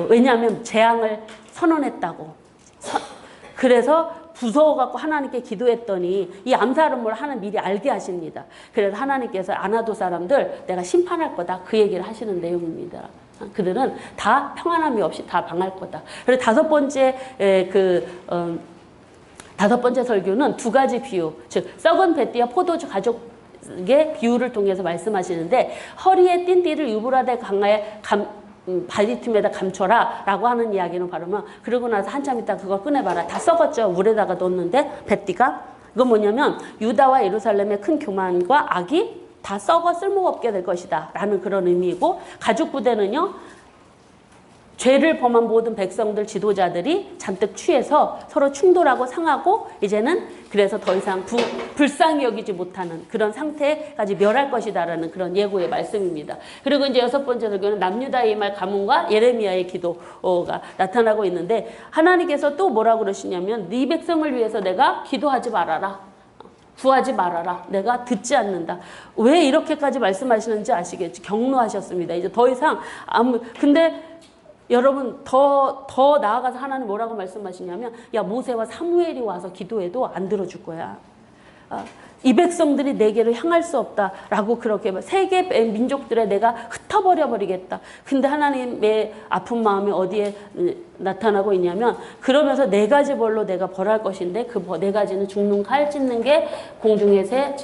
왜냐하면 재앙을 선언했다고. 그래서 무서워갖고 하나님께 기도했더니 이 암살음모를 하는 미리 알게 하십니다. 그래서 하나님께서 아나도 사람들 내가 심판할 거다. 그 얘기를 하시는 내용입니다. 그들은 다 평안함이 없이 다 망할 거다. 그리고 다섯 번째 설교는 두 가지 비유, 즉 썩은 배띠와 포도주 가족의 비유를 통해서 말씀하시는데 허리에 띈 띠를 유브라데 강가에 바리틈에다 감춰라 라고 하는 이야기는 바로면 그러고 나서 한참 있다 그걸 꺼내봐라. 다 썩었죠. 물에다가 넣었는데 배띠가. 이건 뭐냐면 유다와 예루살렘의 큰 교만과 악이 다 썩어 쓸모가 없게 될 것이다 라는 그런 의미이고 가죽 부대는요. 죄를 범한 모든 백성들 지도자들이 잔뜩 취해서 서로 충돌하고 상하고 이제는 그래서 더 이상 불쌍히 여기지 못하는 그런 상태까지 멸할 것이다라는 그런 예고의 말씀입니다. 그리고 이제 여섯 번째 설교는 남유다의 임할 가문과 예레미야의 기도가 나타나고 있는데 하나님께서 또 뭐라고 그러시냐면 네 백성을 위해서 내가 기도하지 말아라. 구하지 말아라. 내가 듣지 않는다. 왜 이렇게까지 말씀하시는지 아시겠지? 경로하셨습니다. 이제 더 이상 근데 여러분 더 나아가서 하나님 뭐라고 말씀하시냐면 야 모세와 사무엘이 와서 기도해도 안 들어줄 거야. 이 백성들이 내게로 향할 수 없다라고 그렇게 세계 민족들에 내가 흩어버려 버리겠다. 근데 하나님의 아픈 마음이 어디에 나타나고 있냐면 그러면서 네 가지 벌로 내가 벌할 것인데 그 네 가지는 죽는 칼 찢는 게 공중의 새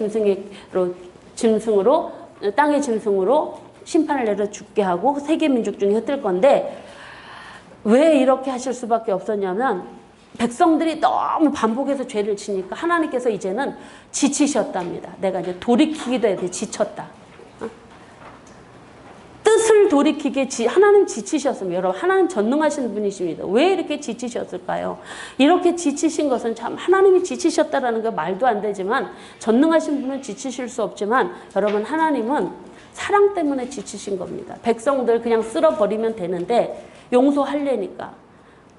짐승으로 땅의 짐승으로 심판을 내려 죽게 하고 세계 민족 중에 흩을 건데 왜 이렇게 하실 수밖에 없었냐면 백성들이 너무 반복해서 죄를 지니까 하나님께서 이제는 지치셨답니다. 내가 이제 돌이키기도 해야 돼. 지쳤다. 뜻을 돌이키게 하나님 지치셨습니다. 여러분, 하나님 전능하신 분이십니다. 왜 이렇게 지치셨을까요? 이렇게 지치신 것은 참 하나님이 지치셨다라는 게 말도 안 되지만, 전능하신 분은 지치실 수 없지만, 여러분, 하나님은 사랑 때문에 지치신 겁니다. 백성들 그냥 쓸어버리면 되는데 용서하려니까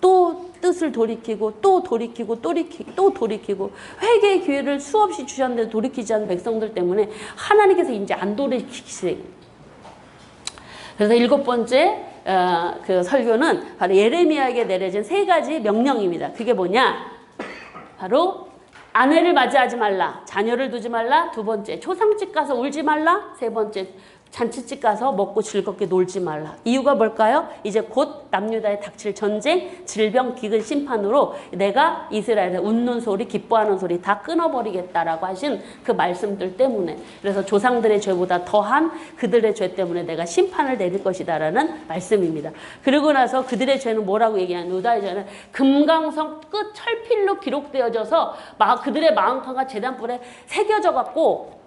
또 뜻을 돌이키고 또 돌이키고 또 돌이키고 회개의 기회를 수없이 주셨는데 돌이키지 않은 백성들 때문에 하나님께서 이제 안 돌이키시세요. 그래서 7번째 그 설교는 바로 예레미야에게 내려진 3가지 명령입니다. 그게 뭐냐? 바로 아내를 맞이하지 말라, 자녀를 두지 말라, 2번째 초상집 가서 울지 말라, 3번째 잔치집 가서 먹고 즐겁게 놀지 말라. 이유가 뭘까요? 이제 곧 남유다에 닥칠 전쟁, 질병, 기근, 심판으로 내가 이스라엘에 웃는 소리, 기뻐하는 소리 다 끊어버리겠다라고 하신 그 말씀들 때문에, 그래서 조상들의 죄보다 더한 그들의 죄 때문에 내가 심판을 내릴 것이다라는 말씀입니다. 그러고 나서 그들의 죄는 뭐라고 얘기하냐? 유다의 죄는 금강석 끝 철필로 기록되어져서 그들의 마음카가 제단불에 새겨져 갖고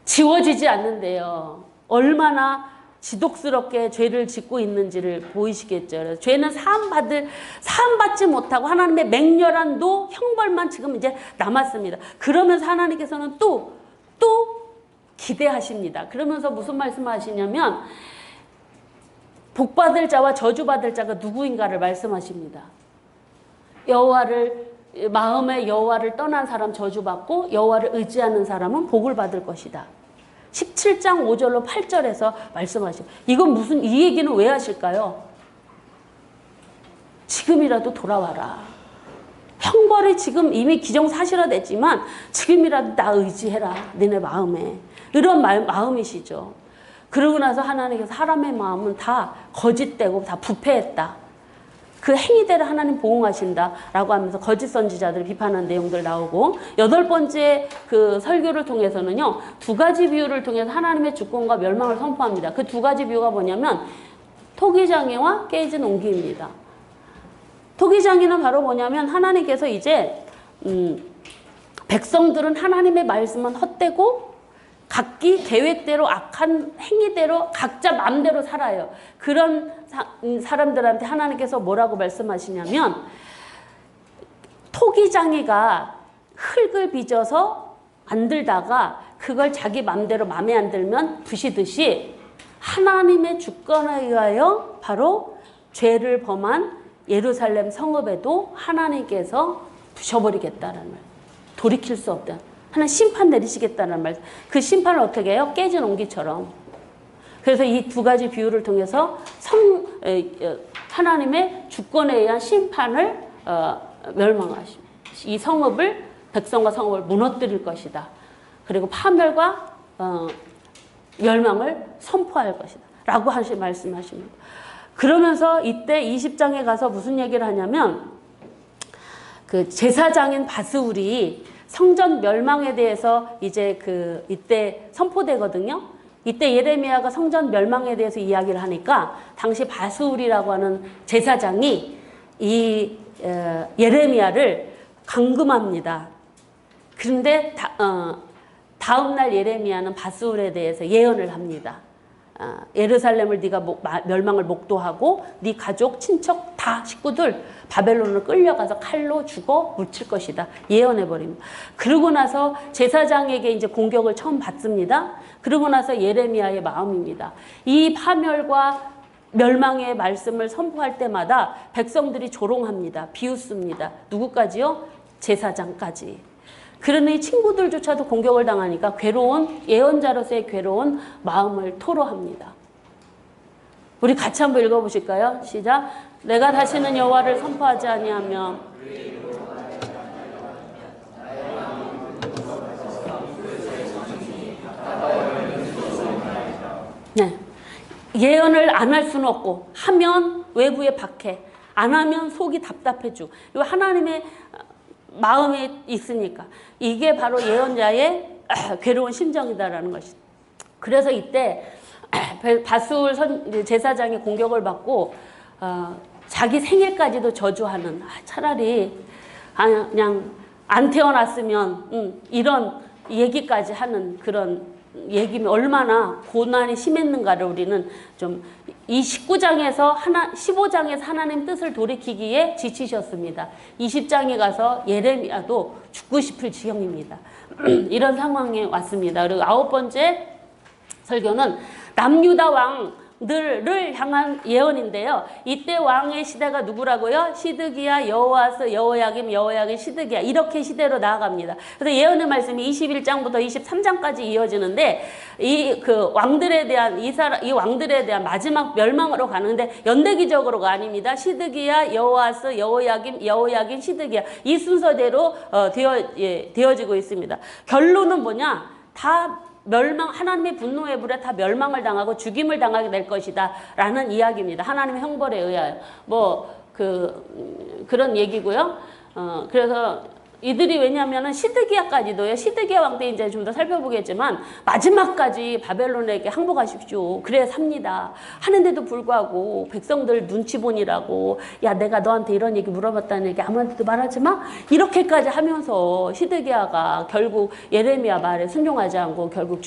지워지지 않는데요. 얼마나 지독스럽게 죄를 짓고 있는지를 보이시겠죠. 그래서 죄는 사함받지 못하고 하나님의 맹렬한 형벌만 지금 이제 남았습니다. 그러면서 하나님께서는 또 기대하십니다. 그러면서 무슨 말씀을 하시냐면 복받을 자와 저주받을 자가 누구인가를 말씀하십니다. 마음의 여호와를 떠난 사람 저주받고 여호와를 의지하는 사람은 복을 받을 것이다. 17장 5절로 8절에서 말씀하시고, 이건 이 얘기는 왜 하실까요? 지금이라도 돌아와라. 형벌이 지금 이미 기정사실화됐지만 지금이라도 나 의지해라. 너네 마음에. 이런 마음이시죠. 그러고 나서 하나님께서 사람의 마음은 다 거짓되고 다 부패했다. 그 행위대로 하나님 보응하신다라고 하면서 거짓 선지자들을 비판하는 내용들 나오고, 8번째 그 설교를 통해서는요, 2가지 비유를 통해서 하나님의 주권과 멸망을 선포합니다. 그 2가지 비유가 뭐냐면 토기장이와 깨진 옹기입니다. 토기장이는 바로 뭐냐면 하나님께서 이제 백성들은 하나님의 말씀은 헛되고 각기 계획대로 악한 행위대로 각자 마음대로 살아요. 그런 사람들한테 하나님께서 뭐라고 말씀하시냐면, 토기장이가 흙을 빚어서 만들다가 그걸 자기 마음대로 마음에 안 들면 부시듯이 하나님의 주권에 의하여 바로 죄를 범한 예루살렘 성읍에도 하나님께서 부셔버리겠다는 말, 돌이킬 수 없다. 하나님 심판 내리시겠다는 말. 그 심판을 어떻게 해요? 깨진 옹기처럼. 그래서 이 2가지 비유를 통해서 하나님의 주권에 의한 심판을 멸망하십니다. 이 성읍을, 백성과 성읍을 무너뜨릴 것이다. 그리고 파멸과 멸망을 선포할 것이다. 라고 말씀하십니다. 그러면서 이때 20장에 가서 무슨 얘기를 하냐면, 그 제사장인 바스울이 성전 멸망에 대해서 이제 이때 선포되거든요. 이때 예레미야가 성전 멸망에 대해서 이야기를 하니까 당시 바스울이라고 하는 제사장이 이 예레미야를 감금합니다. 그런데 다음날 예레미야는 바스울에 대해서 예언을 합니다. 예루살렘을 네가 멸망을 목도하고 네 가족, 친척 다 식구들 바벨론으로 끌려가서 칼로 죽어 묻힐 것이다. 예언해버립니다. 그러고 나서 제사장에게 이제 공격을 처음 받습니다. 그러고 나서 예레미야의 마음입니다. 이 파멸과 멸망의 말씀을 선포할 때마다 백성들이 조롱합니다. 비웃습니다. 누구까지요? 제사장까지. 그러니 친구들조차도 공격을 당하니까 예언자로서의 괴로운 마음을 토로합니다. 우리 같이 한번 읽어보실까요? 시작. 내가 다시는 여호와를 선포하지 아니하며 네. 예언을 안 할 수는 없고, 하면 외부에 박해, 안 하면 속이 답답해지고, 이거 하나님의 마음에 있으니까 이게 바로 예언자의 괴로운 심정이다라는 것이. 그래서 이때 바스울 제사장이 공격을 받고 자기 생일까지도 저주하는, 차라리 그냥 안 태어났으면 이런 얘기까지 하는 그런 얘기면 얼마나 고난이 심했는가를 우리는 좀 이 19장에서 15장에서 하나님 뜻을 돌이키기에 지치셨습니다. 20장에 가서 예레미야도 죽고 싶을 지경입니다. 이런 상황에 왔습니다. 그리고 9번째 설교는 남유다 왕들을 향한 예언인데요. 이때 왕의 시대가 누구라고요? 시드기야, 여호아스, 여호야김, 시드기야, 이렇게 시대로 나아갑니다. 그래서 예언의 말씀이 21장부터 23장까지 이어지는데 이 왕들에 대한 이 왕들에 대한 마지막 멸망으로 가는데 연대기적으로가 아닙니다. 시드기야, 여호아스, 여호야김, 시드기야, 이 순서대로 되어지고 있습니다. 결론은 뭐냐? 다 하나님의 분노의 불에 다 멸망을 당하고 죽임을 당하게 될 것이다 라는 이야기입니다. 하나님의 형벌에 의하여 그런 얘기고요. 그래서 이들이 왜냐하면 시드기야까지도요. 시드기야 왕 때 이제 좀 더 살펴보겠지만 마지막까지 바벨론에게 항복하십시오. 그래 삽니다. 하는데도 불구하고 백성들 눈치 보니라고 야 내가 너한테 이런 얘기 물어봤다는 얘기 아무한테도 말하지 마. 이렇게까지 하면서 시드기야가 결국 예레미야 말에 순종하지 않고 결국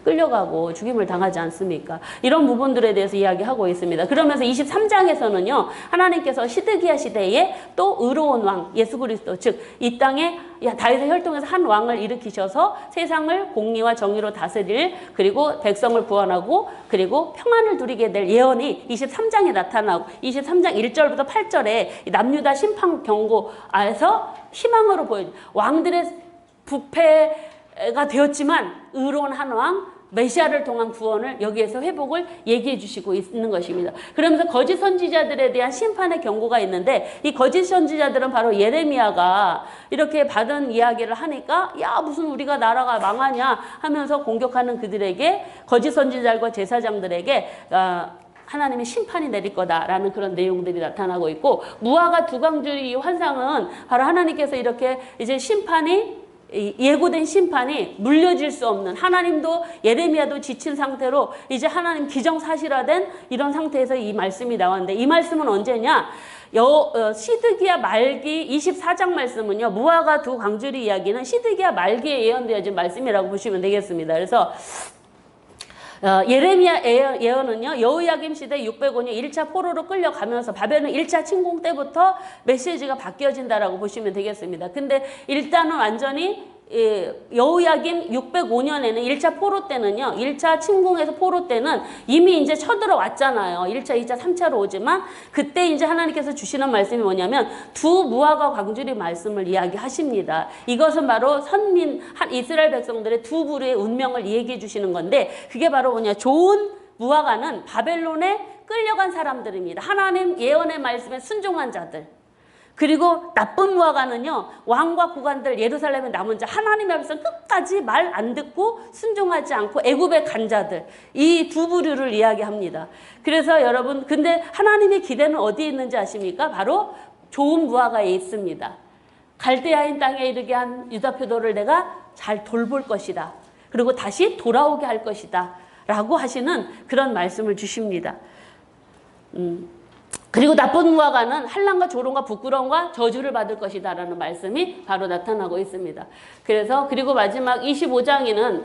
끌려가고 죽임을 당하지 않습니까? 이런 부분들에 대해서 이야기하고 있습니다. 그러면서 23장에서는요. 하나님께서 시드기야 시대에 또 의로운 왕 예수 그리스도 즉 이 땅에 다윗의 혈통에서 한 왕을 일으키셔서 세상을 공의와 정의로 다스릴 그리고 백성을 구원하고 그리고 평안을 누리게 될 예언이 23장에 나타나고 23장 1절부터 8절에 남유다 심판 경고에서 희망으로 보여요. 왕들의 부패가 되었지만 의로운 한 왕 메시아를 통한 구원을 여기에서 회복을 얘기해 주시고 있는 것입니다. 그러면서 거짓 선지자들에 대한 심판의 경고가 있는데 이 거짓 선지자들은 바로 예레미야가 이렇게 받은 이야기를 하니까 야 무슨 우리가 나라가 망하냐 하면서 공격하는 그들에게 거짓 선지자들과 제사장들에게 하나님의 심판이 내릴 거다라는 그런 내용들이 나타나고 있고 무화과 두광주의 환상은 바로 하나님께서 이렇게 이제 예고된 심판이 물려질 수 없는 하나님도 예레미야도 지친 상태로 이제 하나님 기정사실화된 이런 상태에서 이 말씀이 나왔는데 이 말씀은 언제냐? 시드기야 말기 24장 말씀은요. 무화과 두 광주리 이야기는 시드기야 말기에 예언되어진 말씀이라고 보시면 되겠습니다. 그래서 예레미야 예언은요. 여호야김 시대 605년 1차 포로로 끌려가면서 바벨론 1차 침공 때부터 메시지가 바뀌어진다라고 보시면 되겠습니다. 근데 일단은 완전히 여호야김 605년에는 1차 포로 때는요. 1차 침공에서 포로 때는 이미 이제 쳐들어왔잖아요. 1차, 2차, 3차로 오지만 그때 이제 하나님께서 주시는 말씀이 뭐냐면 두 무화과 광주리 말씀을 이야기하십니다. 이것은 바로 이스라엘 백성들의 두 부류의 운명을 얘기해 주시는 건데 그게 바로 뭐냐. 좋은 무화과는 바벨론에 끌려간 사람들입니다. 하나님 예언의 말씀에 순종한 자들. 그리고 나쁜 무화과는요. 왕과 고관들 예루살렘에 남은 자 하나님의 앞에서 끝까지 말 안 듣고 순종하지 않고 애굽에 간 자들 이 두 부류를 이야기합니다. 그래서 여러분 근데 하나님의 기대는 어디에 있는지 아십니까? 바로 좋은 무화과에 있습니다. 갈대아인 땅에 이르게 한 유다 표도를 내가 잘 돌볼 것이다. 그리고 다시 돌아오게 할 것이다. 라고 하시는 그런 말씀을 주십니다. 그리고 나쁜 무화과는 환난과 조롱과 부끄러움과 저주를 받을 것이다 라는 말씀이 바로 나타나고 있습니다. 그리고 마지막 25장에는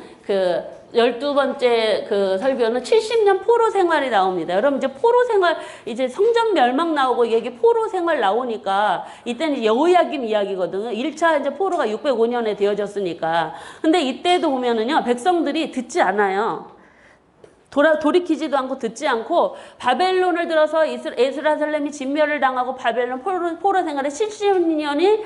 12번째 설교는 70년 포로 생활이 나옵니다. 여러분 이제 포로 생활 이제 성전 멸망 나오고 얘기 포로 생활 나오니까 이때는 여호야김 이야기거든요. 1차 이제 포로가 605년에 되어졌으니까. 근데 이때도 보면은요. 백성들이 듣지 않아요. 돌이키지도 않고 듣지 않고 바벨론을 들어서 예루살렘이 진멸을 당하고 바벨론 포로 생활에 70년이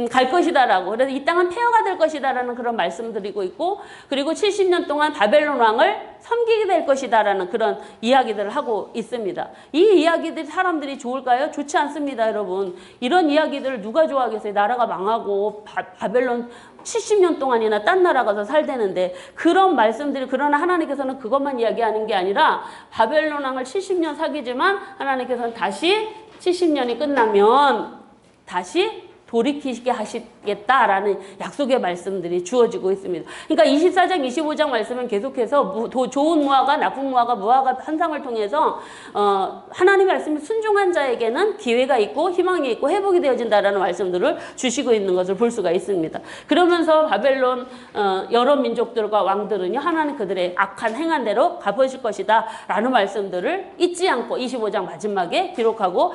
갈 것이다라고. 그래서 이 땅은 폐허가 될 것이다라는 그런 말씀드리고 있고 그리고 70년 동안 바벨론 왕을 섬기게 될 것이다라는 그런 이야기들을 하고 있습니다. 이 이야기들이 사람들이 좋을까요? 좋지 않습니다, 여러분. 이런 이야기들을 누가 좋아하겠어요? 나라가 망하고 바벨론 70년 동안이나 딴 나라 가서 살대는데 그런 말씀들이 그러나 하나님께서는 그것만 이야기하는 게 아니라 바벨론 왕을 70년 사귀지만 하나님께서는 다시 70년이 끝나면 다시 돌이키게 겠다라는 약속의 말씀들이 주어지고 있습니다. 그러니까 24장, 25장 말씀은 계속해서 좋은 무화과, 나쁜 무화과 환상을 통해서 하나님의 말씀이 순종한 자에게는 기회가 있고 희망이 있고 회복이 되어진다라는 말씀들을 주시고 있는 것을 볼 수가 있습니다. 그러면서 바벨론 여러 민족들과 왕들은요, 하나님 그들의 악한 행한 대로 갚으실 것이다 라는 말씀들을 잊지 않고 25장 마지막에 기록하고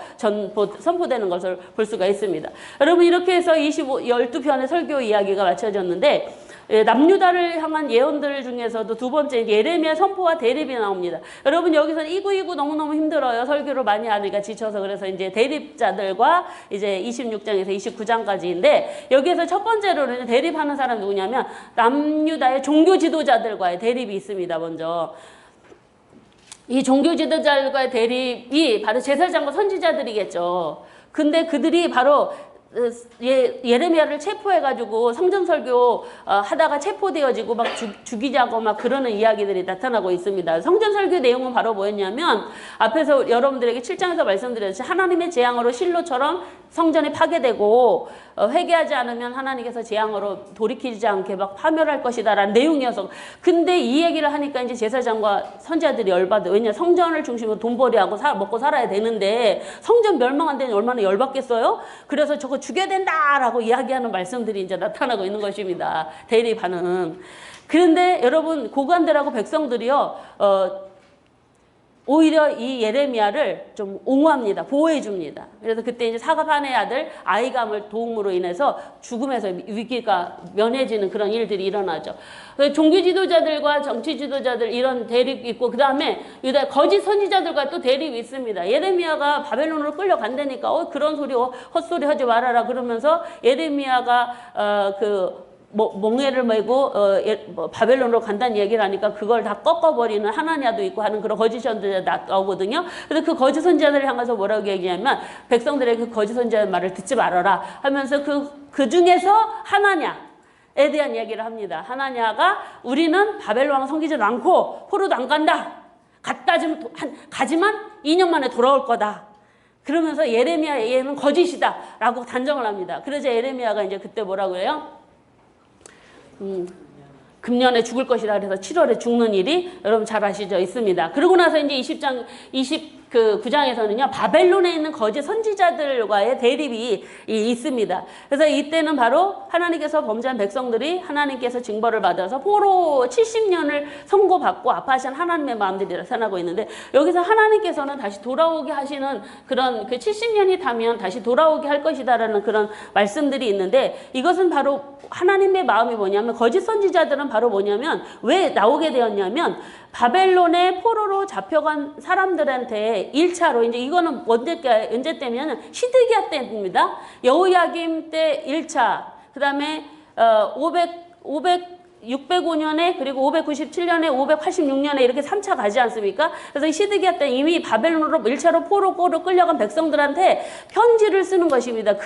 선포되는 것을 볼 수가 있습니다. 여러분, 이렇게 해서 12편의 설교 이야기가 마쳐졌는데, 남유다를 향한 예언들 중에서도 두 번째 예레미야 선포와 대립이 나옵니다. 여러분, 여기서는 이구 너무너무 힘들어요. 설교를 많이 하니까 지쳐서. 그래서 이제 대립자들과 이제 26장에서 29장까지인데, 여기에서 첫 번째로는 대립하는 사람 누구냐면 남유다의 종교 지도자들과의 대립이 있습니다. 먼저 이 종교 지도자들과의 대립이 바로 제사장과 선지자들이겠죠. 근데 그들이 바로 예레미야를 체포해가지고 성전 설교 하다가 체포되어지고 막 죽이자고 막 그러는 이야기들이 나타나고 있습니다. 성전 설교 내용은 바로 뭐였냐면, 앞에서 여러분들에게 7장에서 말씀드렸듯이 하나님의 재앙으로 실로처럼 성전이 파괴되고 회개하지 않으면 하나님께서 재앙으로 돌이키지 않게 막 파멸할 것이다라는 내용이어서, 근데 이 얘기를 하니까 이제 제사장과 선지자들이 열받아. 왜냐, 성전을 중심으로 돈벌이하고 먹고 살아야 되는데 성전 멸망한 데는 얼마나 열받겠어요? 그래서 저거 죽여야 된다라고 이야기하는 말씀들이 이제 나타나고 있는 것입니다. 대립하는. 그런데 여러분, 고관들하고 백성들이요, 오히려 이 예레미야를 좀 옹호합니다. 보호해 줍니다. 그래서 그때 이제 사갑한의 아들 아이감을 도움으로 인해서 죽음에서 위기가 면해지는 그런 일들이 일어나죠. 종교 지도자들과 정치 지도자들 이런 대립이 있고, 그 다음에 유다 거짓 선지자들과 또 대립이 있습니다. 예레미야가 바벨론으로 끌려간다니까 그런 소리 헛소리 하지 말아라 그러면서 예레미야가 멍에를 메고 바벨론으로 간다는 얘기를 하니까 그걸 다 꺾어버리는 하나냐도 있고 하는 그런 거짓 선지자들 나오거든요. 그래서 그 거짓 선지자들을 향해서 뭐라고 얘기하면, 백성들의 그 거짓 선지자의 말을 듣지 말아라 하면서 그 중에서 하나냐에 대한 얘기를 합니다. 하나냐가 우리는 바벨론 섬기지 않고 포로도 안 간다. 가지만 2년 만에 돌아올 거다. 그러면서 예레미야는 거짓이다 라고 단정을 합니다. 그래서 예레미야가 이제 그때 뭐라고 해요? 금년에 죽을 것이다. 그래서 7월에 죽는 일이 여러분 잘 아시죠? 있습니다. 그러고 나서 이제 29장에서는요, 바벨론에 있는 거짓 선지자들과의 대립이 있습니다. 그래서 이때는 바로 하나님께서 범죄한 백성들이 하나님께서 징벌을 받아서 포로 70년을 선고받고 아파하신 하나님의 마음들이 나타나고 있는데, 여기서 하나님께서는 다시 돌아오게 하시는 그런 그 70년이 타면 다시 돌아오게 할 것이다라는 그런 말씀들이 있는데, 이것은 바로 하나님의 마음이 뭐냐면, 거짓 선지자들은 바로 뭐냐면, 왜 나오게 되었냐면, 바벨론의 포로로 잡혀간 사람들한테 1차로, 이제 이거는 언제 때면 시드기야 때입니다. 여호야김 때 1차, 그 다음에 605년에 그리고 597년에 586년에 이렇게 3차 가지 않습니까? 그래서 시드기야 때 이미 바벨론으로 1차로 포로로 끌려간 백성들한테 편지를 쓰는 것입니다.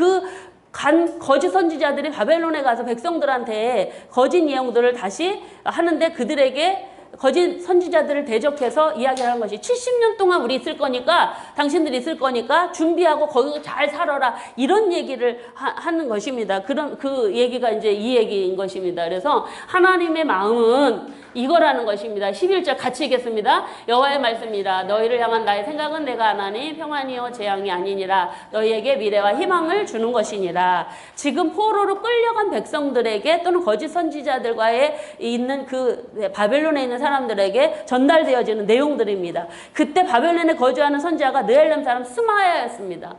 거짓 선지자들이 바벨론에 가서 백성들한테 거짓 내용들을 다시 하는데, 그들에게 거짓 선지자들을 대적해서 이야기하는 것이 70년 동안 우리 있을 거니까, 당신들이 있을 거니까 준비하고 거기서 잘 살아라, 이런 얘기를 하는 것입니다. 그 얘기가 이제 이 얘기인 것입니다. 그래서 하나님의 마음은 이거라는 것입니다. 11절 같이 읽겠습니다. 여호와의 말씀이라. 너희를 향한 나의 생각은 내가 하나니 평안이요 재앙이 아니니라. 너희에게 미래와 희망을 주는 것이니라. 지금 포로로 끌려간 백성들에게 또는 거짓 선지자들과의 있는 그 바벨론에 있는 사람들에게 전달되어지는 내용들입니다. 그때 바벨론에 거주하는 선지자가 느헬렘 사람 스마야였습니다.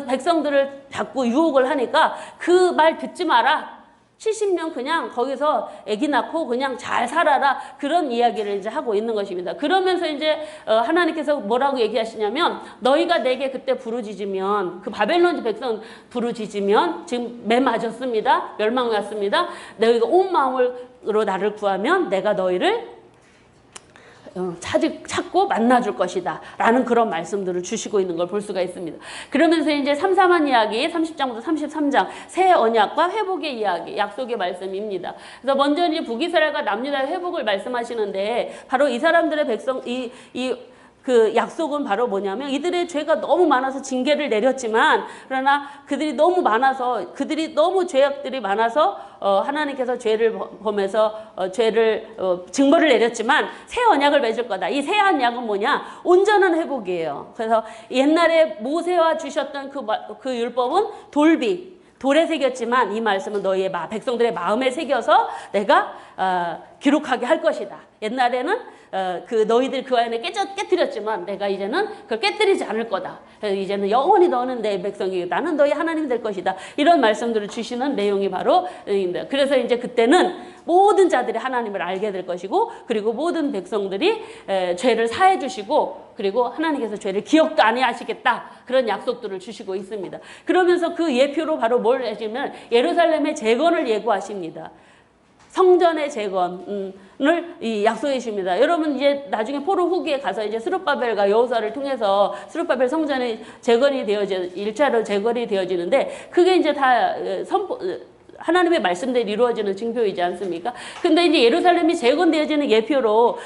백성들을 자꾸 유혹을 하니까 그 말 듣지 마라. 70년 그냥 거기서 아기 낳고 그냥 잘 살아라, 그런 이야기를 이제 하고 있는 것입니다. 그러면서 이제 하나님께서 뭐라고 얘기하시냐면, 너희가 내게 그때 부르짖으면, 그 바벨론 백성 부르짖으면, 지금 매 맞았습니다. 멸망 왔습니다. 너희가 온 마음으로 나를 구하면 내가 너희를 찾고 만나줄 것이다 라는 그런 말씀들을 주시고 있는 걸 볼 수가 있습니다. 그러면서 이제 삼삼한 이야기 30장부터 33장 새 언약과 회복의 이야기, 약속의 말씀입니다. 그래서 먼저 이제 북이스라엘과 남유다의 회복을 말씀하시는데, 바로 이 사람들의 백성, 그 약속은 바로 뭐냐면 이들의 죄가 너무 많아서 징계를 내렸지만 그러나 그들이 너무 많아서 그들이 너무 죄악들이 많아서 하나님께서 죄를 범해서 죄를 징벌을 내렸지만 새 언약을 맺을 거다. 이 새 언약은 뭐냐? 온전한 회복이에요. 그래서 옛날에 모세와 주셨던 그 율법은 돌에 새겼지만 이 말씀은 너희의 백성들의 마음에 새겨서 내가 기록하게 할 것이다. 옛날에는 그 너희들 그 안에 깨뜨렸지만 내가 이제는 그걸 깨뜨리지 않을 거다. 이제는 영원히 너는 내 백성이고 나는 너희 하나님이 될 것이다. 이런 말씀들을 주시는 내용이 바로 그래서 이제 그때는 모든 자들이 하나님을 알게 될 것이고 그리고 모든 백성들이 죄를 사해 주시고 그리고 하나님께서 죄를 기억도 안 하시겠다. 그런 약속들을 주시고 있습니다. 그러면서 그 예표로 바로 뭘 해주면 예루살렘의 재건을 예고하십니다. 성전의 재건을 약속해 주십니다. 여러분 이제 나중에 포로 후기에 가서 이제 스룹바벨과 여호수아를 통해서 스룹바벨 성전이 재건이 되어져 1차로 재건이 되어지는데 그게 이제 다 하나님의 말씀대로 이루어지는 징표이지 않습니까? 근데 이제 예루살렘이 재건되어지는 예표로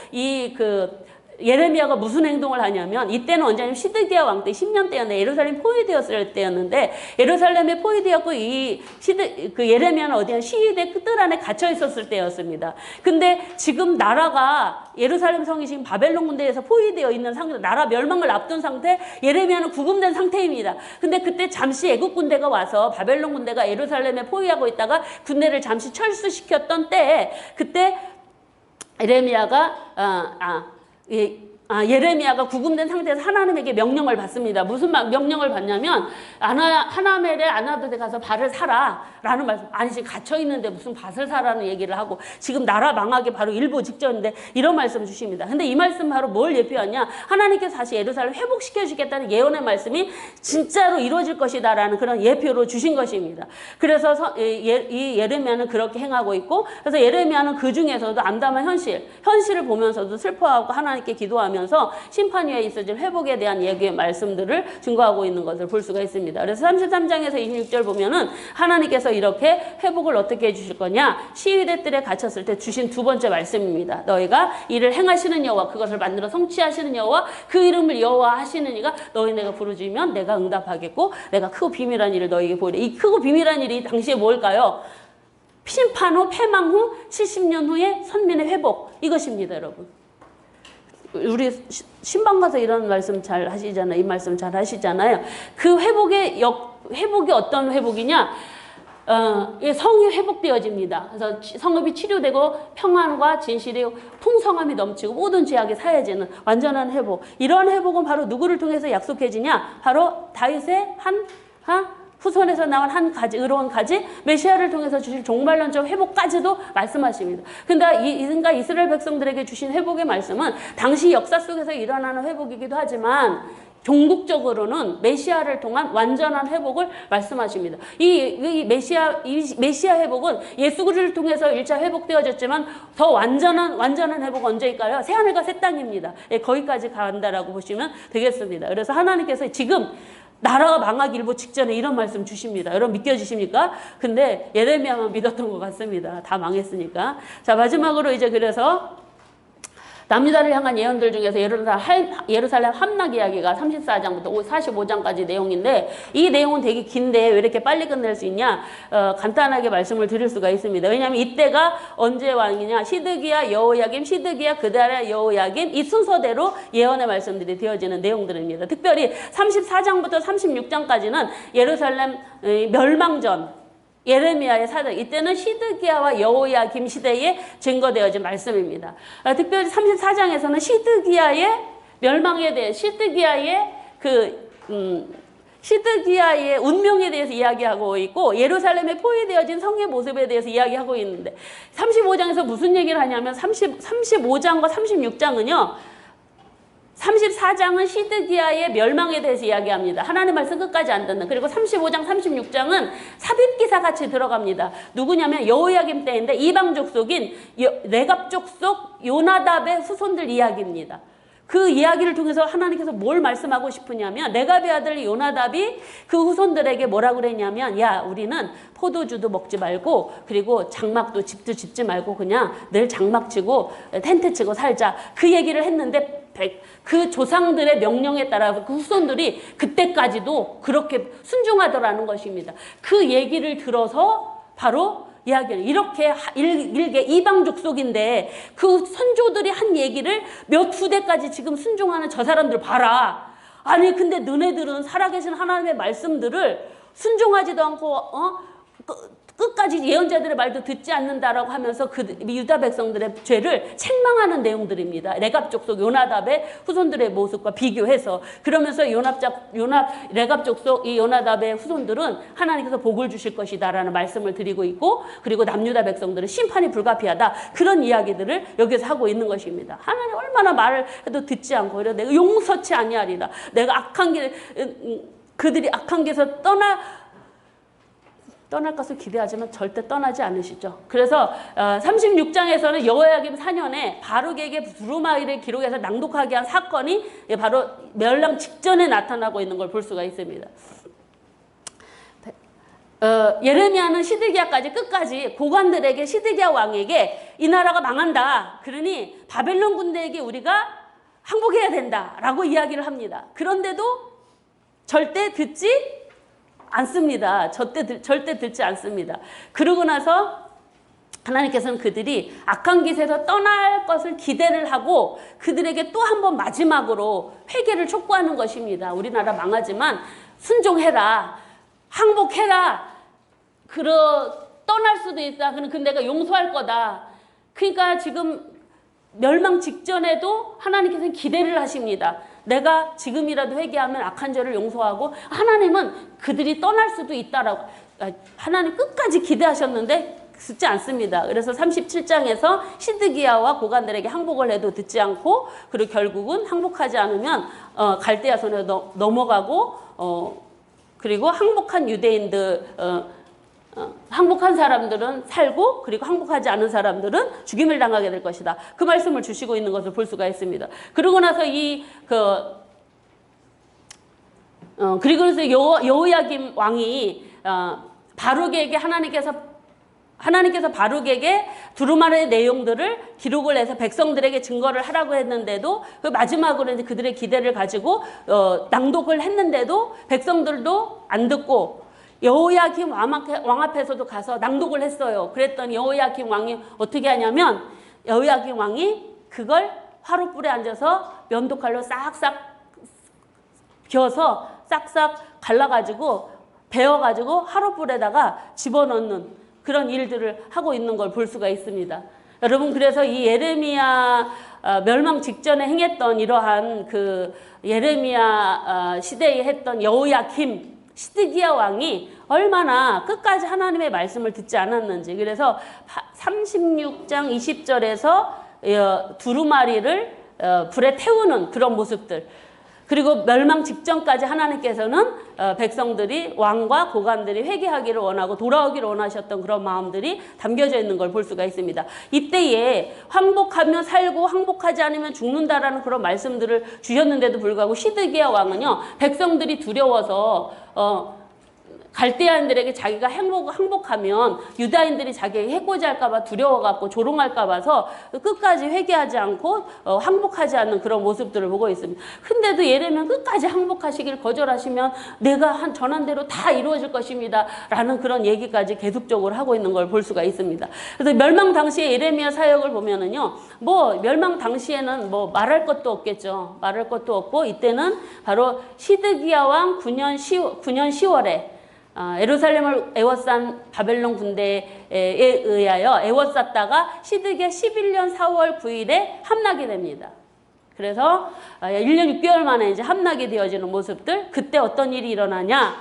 예레미야가 무슨 행동을 하냐면 이때는 언제냐면 시드기야 왕 때 10년 때였는데 예루살렘 포위되었을 때였는데 예루살렘에 포위되었고 그 예레미야는 어디야 시위대 뜰 안에 갇혀 있었을 때였습니다. 근데 지금 나라가 예루살렘 성이 지금 바벨론 군대에서 포위되어 있는 상태, 나라 멸망을 앞둔 상태, 예레미야는 구금된 상태입니다. 근데 그때 잠시 애국 군대가 와서 바벨론 군대가 예루살렘에 포위하고 있다가 군대를 잠시 철수시켰던 때에 그때 예레미야가 예레미야가 구금된 상태에서 하나님에게 명령을 받습니다. 무슨 명령을 받냐면 하나멜에 아나도에 가서 밭을 사라 라는 말씀. 아니 지금 갇혀있는데 무슨 밭을 사라는 얘기를 하고 지금 나라 망하기 바로 일보 직전인데 이런 말씀 주십니다. 근데 이 말씀 바로 뭘 예표하냐? 하나님께서 다시 예루살렘 회복시켜 주겠다는 예언의 말씀이 진짜로 이루어질 것이다 라는 그런 예표로 주신 것입니다. 그래서 이 예레미야는 그렇게 행하고 있고 그래서 예레미야는 그 중에서도 암담한 현실을 보면서도 슬퍼하고 하나님께 기도하면서 심판 위에 있어질 회복에 대한 얘기의 말씀들을 증거하고 있는 것을 볼 수가 있습니다. 그래서 33장에서 26절 보면은 하나님께서 이렇게 회복을 어떻게 해주실 거냐? 시위대 뜰에 갇혔을 때 주신 두 번째 말씀입니다. 너희가 이를 행하시는 여호와 그것을 만들어 성취하시는 여호와 그 이름을 여호와 하시는 이가 너희네가 부르짖으면 내가 응답하겠고 내가 크고 비밀한 일을 너희에게 보이리. 이 크고 비밀한 일이 당시에 뭘까요? 심판 후 패망 후 70년 후에 선민의 회복 이것입니다. 여러분. 우리 신방 가서 이런 말씀 잘 하시잖아요. 이 말씀 잘 하시잖아요. 그 회복이 어떤 회복이냐? 성이 회복되어집니다. 그래서 성읍이 치료되고 평안과 진실이 풍성함이 넘치고 모든 죄악이 사해지는 완전한 회복. 이러한 회복은 바로 누구를 통해서 약속해지냐? 바로 다윗의 후손에서 나온 한 가지, 의로운 가지, 메시아를 통해서 주실 종말론적 회복까지도 말씀하십니다. 근데 이스라엘 백성들에게 주신 회복의 말씀은 당시 역사 속에서 일어나는 회복이기도 하지만 종국적으로는 메시아를 통한 완전한 회복을 말씀하십니다. 이 메시아 회복은 예수 그리스도를 통해서 1차 회복되어졌지만 더 완전한 회복은 언제일까요? 새하늘과 새 땅입니다. 거기까지 간다라고 보시면 되겠습니다. 그래서 하나님께서 지금 나라가 망하기 일보 직전에 이런 말씀 주십니다. 여러분 믿겨지십니까? 근데 예레미야만 믿었던 것 같습니다. 다 망했으니까. 자, 마지막으로 이제 그래서 남유다를 향한 예언들 중에서 예루살렘 함락 이야기가 34장부터 45장까지 내용인데 이 내용은 되게 긴데 왜 이렇게 빨리 끝낼 수 있냐? 간단하게 말씀을 드릴 수가 있습니다. 왜냐하면 이때가 언제 왕이냐? 시드기야, 여호야김, 시드기야, 그다라 여호야김 이 순서대로 예언의 말씀들이 되어지는 내용들입니다. 특별히 34장부터 36장까지는 예루살렘 멸망전 예레미야의 사적 이때는 시드기야와 여호야김 시대에 증거되어진 말씀입니다. 특별히 34장에서는 시드기야의 멸망에 대해 시드기야의 운명에 대해서 이야기하고 있고 예루살렘에 포위되어진 성의 모습에 대해서 이야기하고 있는데 35장에서 무슨 얘기를 하냐면 35장과 36장은요. 34장은 시드기야의 멸망에 대해서 이야기합니다. 하나님 말씀 끝까지 안 듣는. 그리고 35장, 36장은 삽입기사 같이 들어갑니다. 누구냐면 여호야김 때인데 이방 족속인 레갑 족속 요나답의 후손들 이야기입니다. 그 이야기를 통해서 하나님께서 뭘 말씀하고 싶으냐면 레갑의 아들 요나답이 그 후손들에게 뭐라고 그랬냐면 야 우리는 포도주도 먹지 말고 그리고 장막도 집도 짓지 말고 그냥 늘 장막 치고 텐트 치고 살자 그 얘기를 했는데 그 조상들의 명령에 따라서 그 후손들이 그때까지도 그렇게 순종하더라는 것입니다. 그 얘기를 들어서 바로 이야기를 이렇게 일개 이방 족속인데 그 선조들이 한 얘기를 몇 후대까지 지금 순종하는 저 사람들 봐라. 아니 근데 너네들은 살아계신 하나님의 말씀들을 순종하지도 않고 끝까지 예언자들의 말도 듣지 않는다라고 하면서 그 유다 백성들의 죄를 책망하는 내용들입니다. 레갑 족속 요나답의 후손들의 모습과 비교해서 그러면서 레갑 족속 이 요나답의 후손들은 하나님께서 복을 주실 것이다라는 말씀을 드리고 있고 그리고 남유다 백성들은 심판이 불가피하다 그런 이야기들을 여기서 하고 있는 것입니다. 하나님 얼마나 말을 해도 듣지 않고 이래 내가 용서치 아니하리라. 내가 악한 길 그들이 악한 길에서 떠날 것을 기대하지만 절대 떠나지 않으시죠. 그래서 36장에서는 여호야김 4년에 바룩에게 두루마리를 기록해서 낭독하게 한 사건이 바로 멸망 직전에 나타나고 있는 걸 볼 수가 있습니다. 예레미야는 시드기야까지 끝까지 고관들에게 시드기야 왕에게 이 나라가 망한다. 그러니 바벨론 군대에게 우리가 항복해야 된다라고 이야기를 합니다. 그런데도 절대 듣지 않습니다. 절대 듣지 않습니다. 그러고 나서 하나님께서는 그들이 악한 기세에서 떠날 것을 기대를 하고 그들에게 또 한 번 마지막으로 회개를 촉구하는 것입니다. 우리나라 망하지만 순종해라. 항복해라. 떠날 수도 있다. 근데 내가 용서할 거다. 그러니까 지금 멸망 직전에도 하나님께서는 기대를 하십니다. 내가 지금이라도 회개하면 악한 죄를 용서하고 하나님은 그들이 떠날 수도 있다라고 하나님 끝까지 기대하셨는데 듣지 않습니다. 그래서 37장에서 시드기야와 고관들에게 항복을 해도 듣지 않고 그리고 결국은 항복하지 않으면 갈대아 손에 넘어가고 그리고 항복한 유대인들 항복한 사람들은 살고 그리고 항복하지 않은 사람들은 죽임을 당하게 될 것이다. 그 말씀을 주시고 있는 것을 볼 수가 있습니다. 그러고 나서 그리고 나서 여호야김 왕이 바룩에게 하나님께서 바룩에게 두루마리의 내용들을 기록을 해서 백성들에게 증거를 하라고 했는데도 그 마지막으로 이제 그들의 기대를 가지고 낭독을 했는데도 백성들도 안 듣고 여호야김 왕 앞에서도 가서 낭독을 했어요. 그랬더니 여호야김 왕이 어떻게 하냐면 여호야김 왕이 그걸 화롯불에 앉아서 면도칼로 싹싹 겨서 싹싹 갈라가지고 베어가지고 화롯불에다가 집어넣는 그런 일들을 하고 있는 걸 볼 수가 있습니다. 여러분 그래서 이 예레미야 멸망 직전에 행했던 이러한 그 예레미야 시대에 했던 여호야김 시드기야 왕이 얼마나 끝까지 하나님의 말씀을 듣지 않았는지 그래서 36장 20절에서 두루마리를 불에 태우는 그런 모습들 그리고 멸망 직전까지 하나님께서는 백성들이 왕과 고관들이 회개하기를 원하고 돌아오기를 원하셨던 그런 마음들이 담겨져 있는 걸 볼 수가 있습니다. 이때에 항복하면 살고 항복하지 않으면 죽는다라는 그런 말씀들을 주셨는데도 불구하고 시드기야 왕은요 백성들이 두려워서 갈대아인들에게 자기가 항복하면 유다인들이 자기에게 해코지할까 봐 두려워갖고 조롱할까 봐서 끝까지 회개하지 않고 항복하지 않는 그런 모습들을 보고 있습니다. 근데도 예레미야는 끝까지 항복하시길 거절하시면 내가 전한 대로 다 이루어질 것입니다. 라는 그런 얘기까지 계속적으로 하고 있는 걸 볼 수가 있습니다. 그래서 멸망 당시에 예레미야 사역을 보면은요, 멸망 당시에는 말할 것도 없겠죠. 말할 것도 없고 이때는 바로 시드기야 왕 9년 10월에 예루살렘을 에워싼 바벨론 군대에 의하여 에워쌌다가 시드기야 11년 4월 9일에 함락이 됩니다. 그래서 1년 6개월 만에 이제 함락이 되어지는 모습들 그때 어떤 일이 일어나냐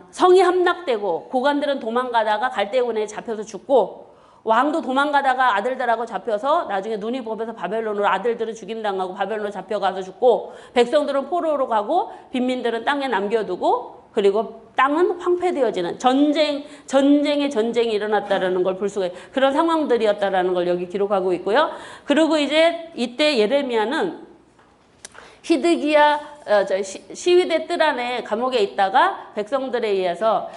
성이 함락되고 고관들은 도망가다가 갈대군에 잡혀서 죽고 왕도 도망가다가 아들들하고 잡혀서 나중에 눈이 뽑혀서 바벨론으로 아들들은 죽임당하고 바벨론으로 잡혀가서 죽고 백성들은 포로로 가고 빈민들은 땅에 남겨두고 그리고 땅은 황폐되어지는 전쟁이 일어났다라는 걸 볼 수가 있어요. 그런 상황들이었다라는 걸 여기 기록하고 있고요. 그리고 이제 이때 예레미야는 히드기야 시위대 뜰 안에 감옥에 있다가 백성들에 의해서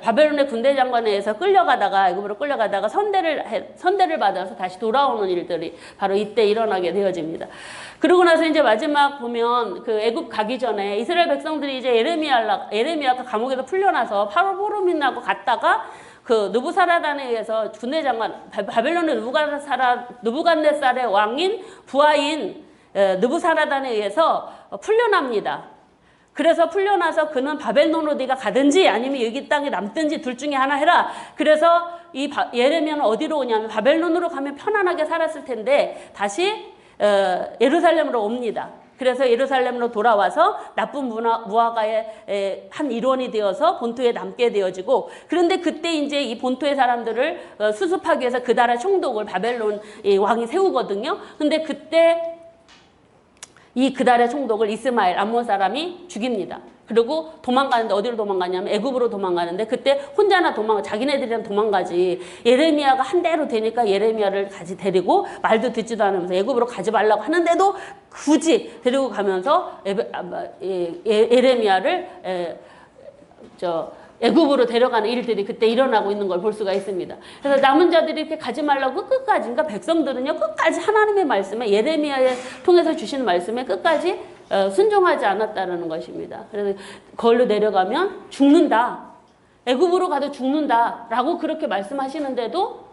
바벨론의 군대 장관에 의해서 끌려가다가 애굽으로 끌려가다가 선대를 받아서 다시 돌아오는 일들이 바로 이때 일어나게 되어집니다. 그러고 나서 이제 마지막 보면 그 애굽 가기 전에 이스라엘 백성들이 이제 예레미야가 감옥에서 풀려나서 파로보르민하고 갔다가 그 느부사라단에 의해서 군대 장관 바벨론의 느부갓네살의 왕인 부하인 느부사라단에 의해서 풀려납니다. 그래서 풀려나서 그는 바벨론으로 네가 가든지 아니면 여기 땅에 남든지 둘 중에 하나 해라. 그래서 이 예레미야는 어디로 오냐면 바벨론으로 가면 편안하게 살았을 텐데 다시 예루살렘으로 옵니다. 그래서 예루살렘으로 돌아와서 나쁜 무화과의 한 일원이 되어서 본토에 남게 되어지고, 그런데 그때 이제 이 본토의 사람들을 수습하기 위해서 그달의 총독을 바벨론 왕이 세우거든요. 근데 그때 이 그달의 총독을 이스마엘 암몬 사람이 죽입니다. 그리고 도망가는데 어디로 도망가냐면 애굽으로 도망가는데 그때 혼자나 자기네들이랑 도망가지. 예레미야가 한 대로 되니까 예레미야를 같이 데리고 말도 듣지도 않으면서 애굽으로 가지 말라고 하는데도 굳이 데리고 가면서 예레미야를 애굽으로 데려가는 일들이 그때 일어나고 있는 걸 볼 수가 있습니다. 그래서 남은 자들이 이렇게 가지 말라고 끝까지, 그러니까 백성들은요 끝까지 하나님의 말씀에, 예레미야에 통해서 주신 말씀에 끝까지 순종하지 않았다는 것입니다. 그래서 거기로 내려가면 죽는다, 애굽으로 가도 죽는다라고 그렇게 말씀하시는데도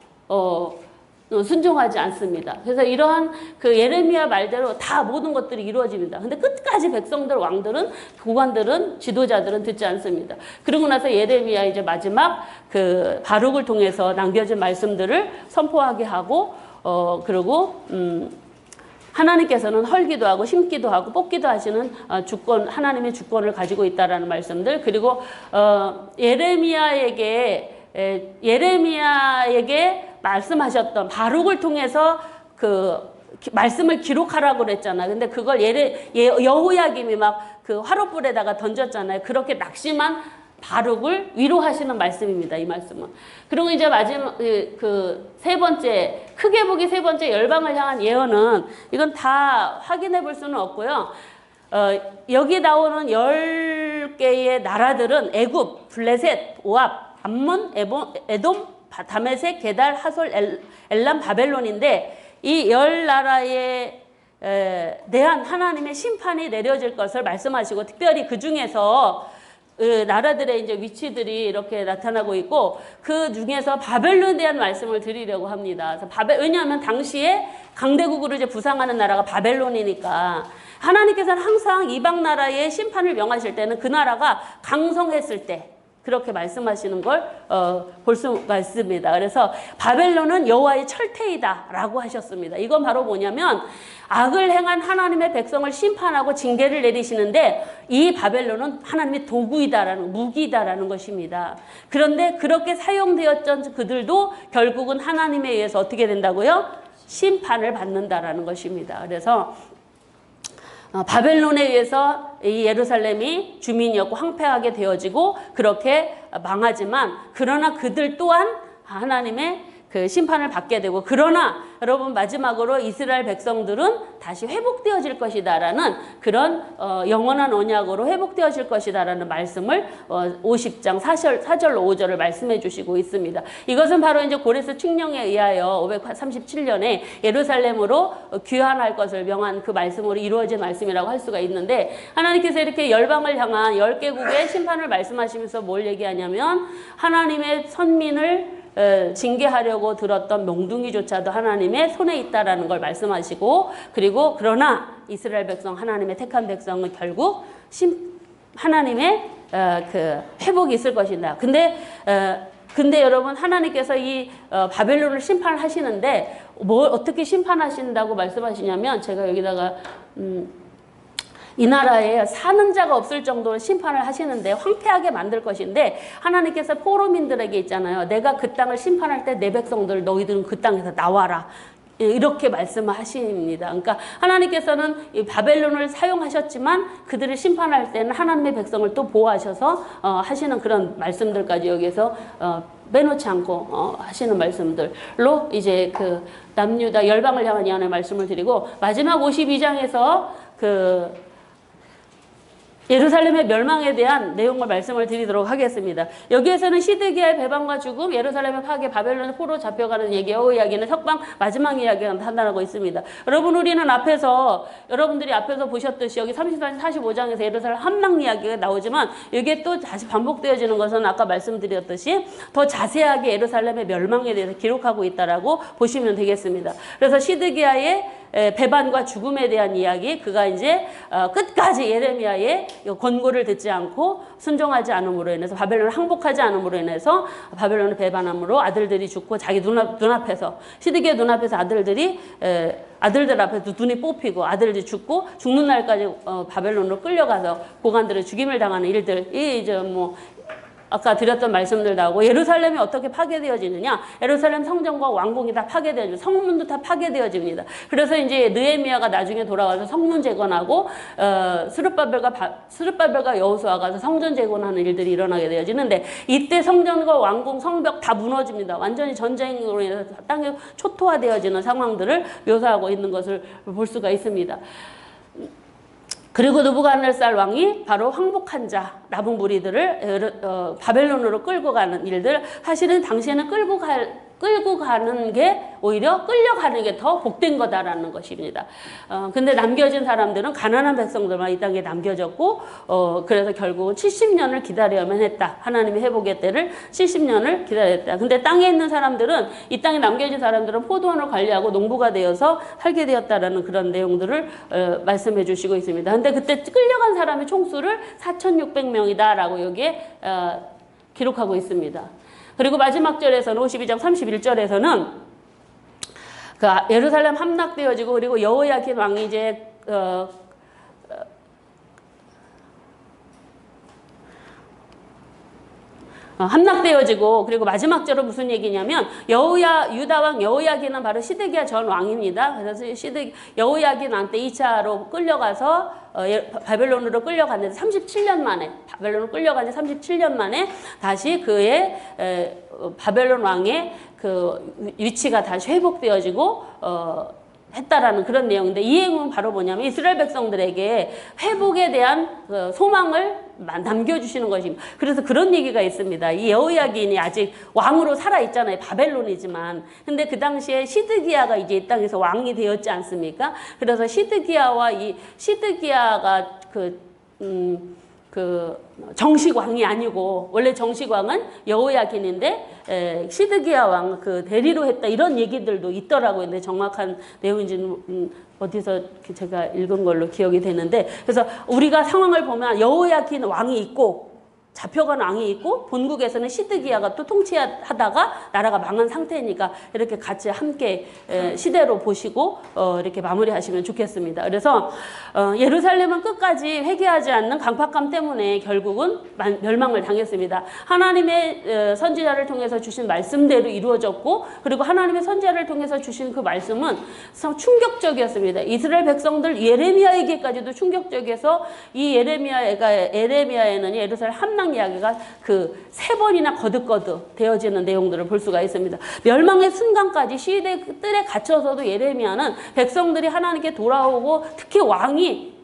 순종하지 않습니다. 그래서 이러한 그 예레미야 말대로 다 모든 것들이 이루어집니다. 근데 끝까지 백성들, 왕들은, 고관들은, 지도자들은 듣지 않습니다. 그러고 나서 예레미야 이제 마지막 그 바룩을 통해서 남겨진 말씀들을 선포하게 하고, 그리고 하나님께서는 헐기도 하고 심기도 하고 뽑기도 하시는 하나님의 주권을 가지고 있다라는 말씀들, 그리고 예레미야에게 말씀하셨던 바룩을 통해서 그 말씀을 기록하라고 그랬잖아요. 근데 그걸 여호야김이 막 그 화롯불에다가 던졌잖아요. 그렇게 낙심한 바룩을 위로하시는 말씀입니다. 이 말씀은. 그리고 이제 마지막 그 세 번째, 크게 보기 세 번째 열방을 향한 예언은, 이건 다 확인해 볼 수는 없고요. 여기 나오는 10개의 나라들은 애굽, 블레셋, 오압, 암몬, 에돔, 다메섹, 게달, 하솔, 엘람, 바벨론인데, 이 10나라에 대한 하나님의 심판이 내려질 것을 말씀하시고, 특별히 그 중에서 나라들의 이제 위치들이 이렇게 나타나고 있고, 그 중에서 바벨론에 대한 말씀을 드리려고 합니다. 그래서 왜냐하면 당시에 강대국으로 이제 부상하는 나라가 바벨론이니까, 하나님께서는 항상 이방 나라의 심판을 명하실 때는 그 나라가 강성했을 때 그렇게 말씀하시는 걸 볼 수가 있습니다. 그래서 바벨론은 여호와의 철퇴이다라고 하셨습니다. 이건 바로 뭐냐면 악을 행한 하나님의 백성을 심판하고 징계를 내리시는데, 이 바벨론은 하나님의 도구이다라는, 무기이다라는 것입니다. 그런데 그렇게 사용되었던 그들도 결국은 하나님에 의해서 어떻게 된다고요? 심판을 받는다라는 것입니다. 그래서 바벨론에 의해서 이 예루살렘이 주민이었고 황폐하게 되어지고 그렇게 망하지만, 그러나 그들 또한 하나님의 그 심판을 받게 되고, 그러나 여러분 마지막으로 이스라엘 백성들은 다시 회복되어질 것이다라는 그런 영원한 언약으로 회복되어질 것이다라는 말씀을 50장 4절로 5절을 말씀해 주시고 있습니다. 이것은 바로 이제 고레스 칙령에 의하여 537년에 예루살렘으로 귀환할 것을 명한 그 말씀으로 이루어진 말씀이라고 할 수가 있는데, 하나님께서 이렇게 열방을 향한 10개국의 심판을 말씀하시면서 뭘 얘기하냐면, 하나님의 선민을 징계하려고 들었던 몽둥이조차도 하나님의 손에 있다라는 걸 말씀하시고, 그리고 그러나 이스라엘 백성, 하나님의 택한 백성은 결국 하나님의 그 회복이 있을 것이다. 근데 여러분, 하나님께서 이 바벨론을 심판하시는데 어떻게 심판하신다고 말씀하시냐면, 제가 여기다가 이 나라에 사는 자가 없을 정도로 심판을 하시는데 황폐하게 만들 것인데, 하나님께서 포로민들에게 있잖아요. 내가 그 땅을 심판할 때 내 백성들, 너희들은 그 땅에서 나와라. 이렇게 말씀하십니다. 그러니까 하나님께서는 이 바벨론을 사용하셨지만 그들을 심판할 때는 하나님의 백성을 또 보호하셔서 하시는 그런 말씀들까지 여기에서 빼놓지 않고 하시는 말씀들로 이제 그 남유다 열방을 향한 예언의 말씀을 드리고, 마지막 52장에서 그 예루살렘의 멸망에 대한 내용을 말씀을 드리도록 하겠습니다. 여기에서는 시드기야의 배반과 죽음, 예루살렘의 파괴, 바벨론의 포로 잡혀가는 얘기, 이야기는 석방 마지막 이야기가 나타나고 있습니다. 여러분, 우리는 여러분들이 앞에서 보셨듯이 여기 34장 45장에서 예루살렘 함락 이야기가 나오지만 이게 또 다시 반복되어지는 것은 아까 말씀드렸듯이 더 자세하게 예루살렘의 멸망에 대해서 기록하고 있다라고 보시면 되겠습니다. 그래서 시드기야의 배반과 죽음에 대한 이야기, 그가 이제 끝까지 예레미야의 권고를 듣지 않고 순종하지 않음으로 인해서, 바벨론을 항복하지 않음으로 인해서 바벨론을 배반함으로 아들들이 죽고, 자기 눈앞에서, 시드기야 눈앞에서 아들들 앞에서 눈이 뽑히고 아들들이 죽고, 죽는 날까지 바벨론으로 끌려가서 고관들의 죽임을 당하는 일들이 이제 뭐 아까 드렸던 말씀들 나오고, 예루살렘이 어떻게 파괴되어지느냐, 예루살렘 성전과 왕궁이 다 파괴되어지고 성문도 다 파괴되어집니다. 그래서 이제 느헤미야가 나중에 돌아와서 성문 재건하고 스룹바벨과 여호수아가 가서 성전 재건하는 일들이 일어나게 되어지는데, 이때 성전과 왕궁 성벽 다 무너집니다. 완전히 전쟁으로 인해서 땅이 초토화되어지는 상황들을 묘사하고 있는 것을 볼 수가 있습니다. 그리고 느부갓네살 왕이 바로 항복한 자, 남은 무리들을 바벨론으로 끌고 가는 일들, 사실은 당시에는 끌고 가는 게 오히려 끌려가는 게 더 복된 거다라는 것입니다. 근데 남겨진 사람들은 가난한 백성들만 이 땅에 남겨졌고, 그래서 결국은 70년을 기다려야만 했다. 하나님의 회복의 때를 70년을 기다렸다. 근데 땅에 있는 사람들은, 이 땅에 남겨진 사람들은 포도원을 관리하고 농부가 되어서 살게 되었다라는 그런 내용들을 말씀해 주시고 있습니다. 근데 그때 끌려간 사람의 총수를 4,600명이다라고 여기에 기록하고 있습니다. 그리고 마지막 절에서는 52장 31절에서는 그 예루살렘 함락되어지고, 그리고 여호야긴 왕이 이제 함락되어지고, 그리고 마지막 절은 무슨 얘기냐면, 유다 왕 여호야긴은 바로 시드기야 전 왕입니다. 그래서 여호야긴 왕 때 2차로 끌려가서 바벨론으로 끌려갔는데 37년 만에, 바벨론으로 끌려간 지 37년 만에 다시 그의 바벨론 왕의 그 위치가 다시 회복되어지고 했다라는 그런 내용인데, 이 내용은 바로 뭐냐면 이스라엘 백성들에게 회복에 대한 소망을 남겨주시는 것입니다. 그래서 그런 얘기가 있습니다. 이 여호야긴이 아직 왕으로 살아있잖아요. 바벨론이지만. 근데 그 당시에 시드기야가 이제 이 땅에서 왕이 되었지 않습니까? 그래서 시드기야가 정식 왕이 아니고, 원래 정식 왕은 여호야긴인데 시드기야 왕 그 대리로 했다, 이런 얘기들도 있더라고요. 근데 정확한 내용인지는 어디서 제가 읽은 걸로 기억이 되는데, 그래서 우리가 상황을 보면 여호야긴 왕이 있고, 잡혀간 왕이 있고, 본국에서는 시드기야가 또 통치하다가 나라가 망한 상태니까 이렇게 같이 함께 시대로 보시고 이렇게 마무리하시면 좋겠습니다. 그래서 예루살렘은 끝까지 회개하지 않는 강팍감 때문에 결국은 멸망을 당했습니다. 하나님의 선지자를 통해서 주신 말씀대로 이루어졌고, 그리고 하나님의 선지자를 통해서 주신 그 말씀은 충격적이었습니다. 이스라엘 백성들 예레미야에게까지도 충격적이어서, 이 예레미야에는 예루살렘 함락 이야기가 그 3번이나 거듭거듭 되어지는 내용들을 볼 수가 있습니다. 멸망의 순간까지 시대 뜰에 갇혀서도 예레미야는 백성들이 하나님께 돌아오고, 특히 왕이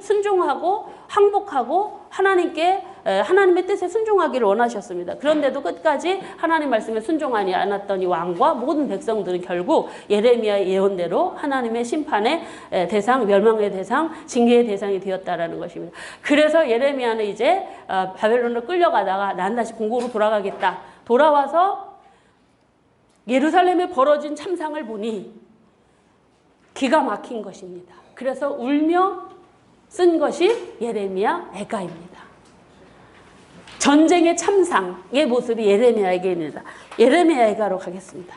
순종하고 항복하고 하나님의 뜻에 순종하기를 원하셨습니다. 그런데도 끝까지 하나님 말씀에 순종하지 않았던 이 왕과 모든 백성들은 결국 예레미야의 예언대로 하나님의 심판의 대상, 멸망의 대상, 징계의 대상이 되었다라는 것입니다. 그래서 예레미야는 이제 바벨론으로 끌려가다가 난 다시 본국으로 돌아가겠다. 돌아와서 예루살렘에 벌어진 참상을 보니 기가 막힌 것입니다. 그래서 울며 쓴 것이 예레미야 애가입니다. 전쟁의 참상의 모습이 예레미야 애가입니다. 예레미야 애가로 가겠습니다.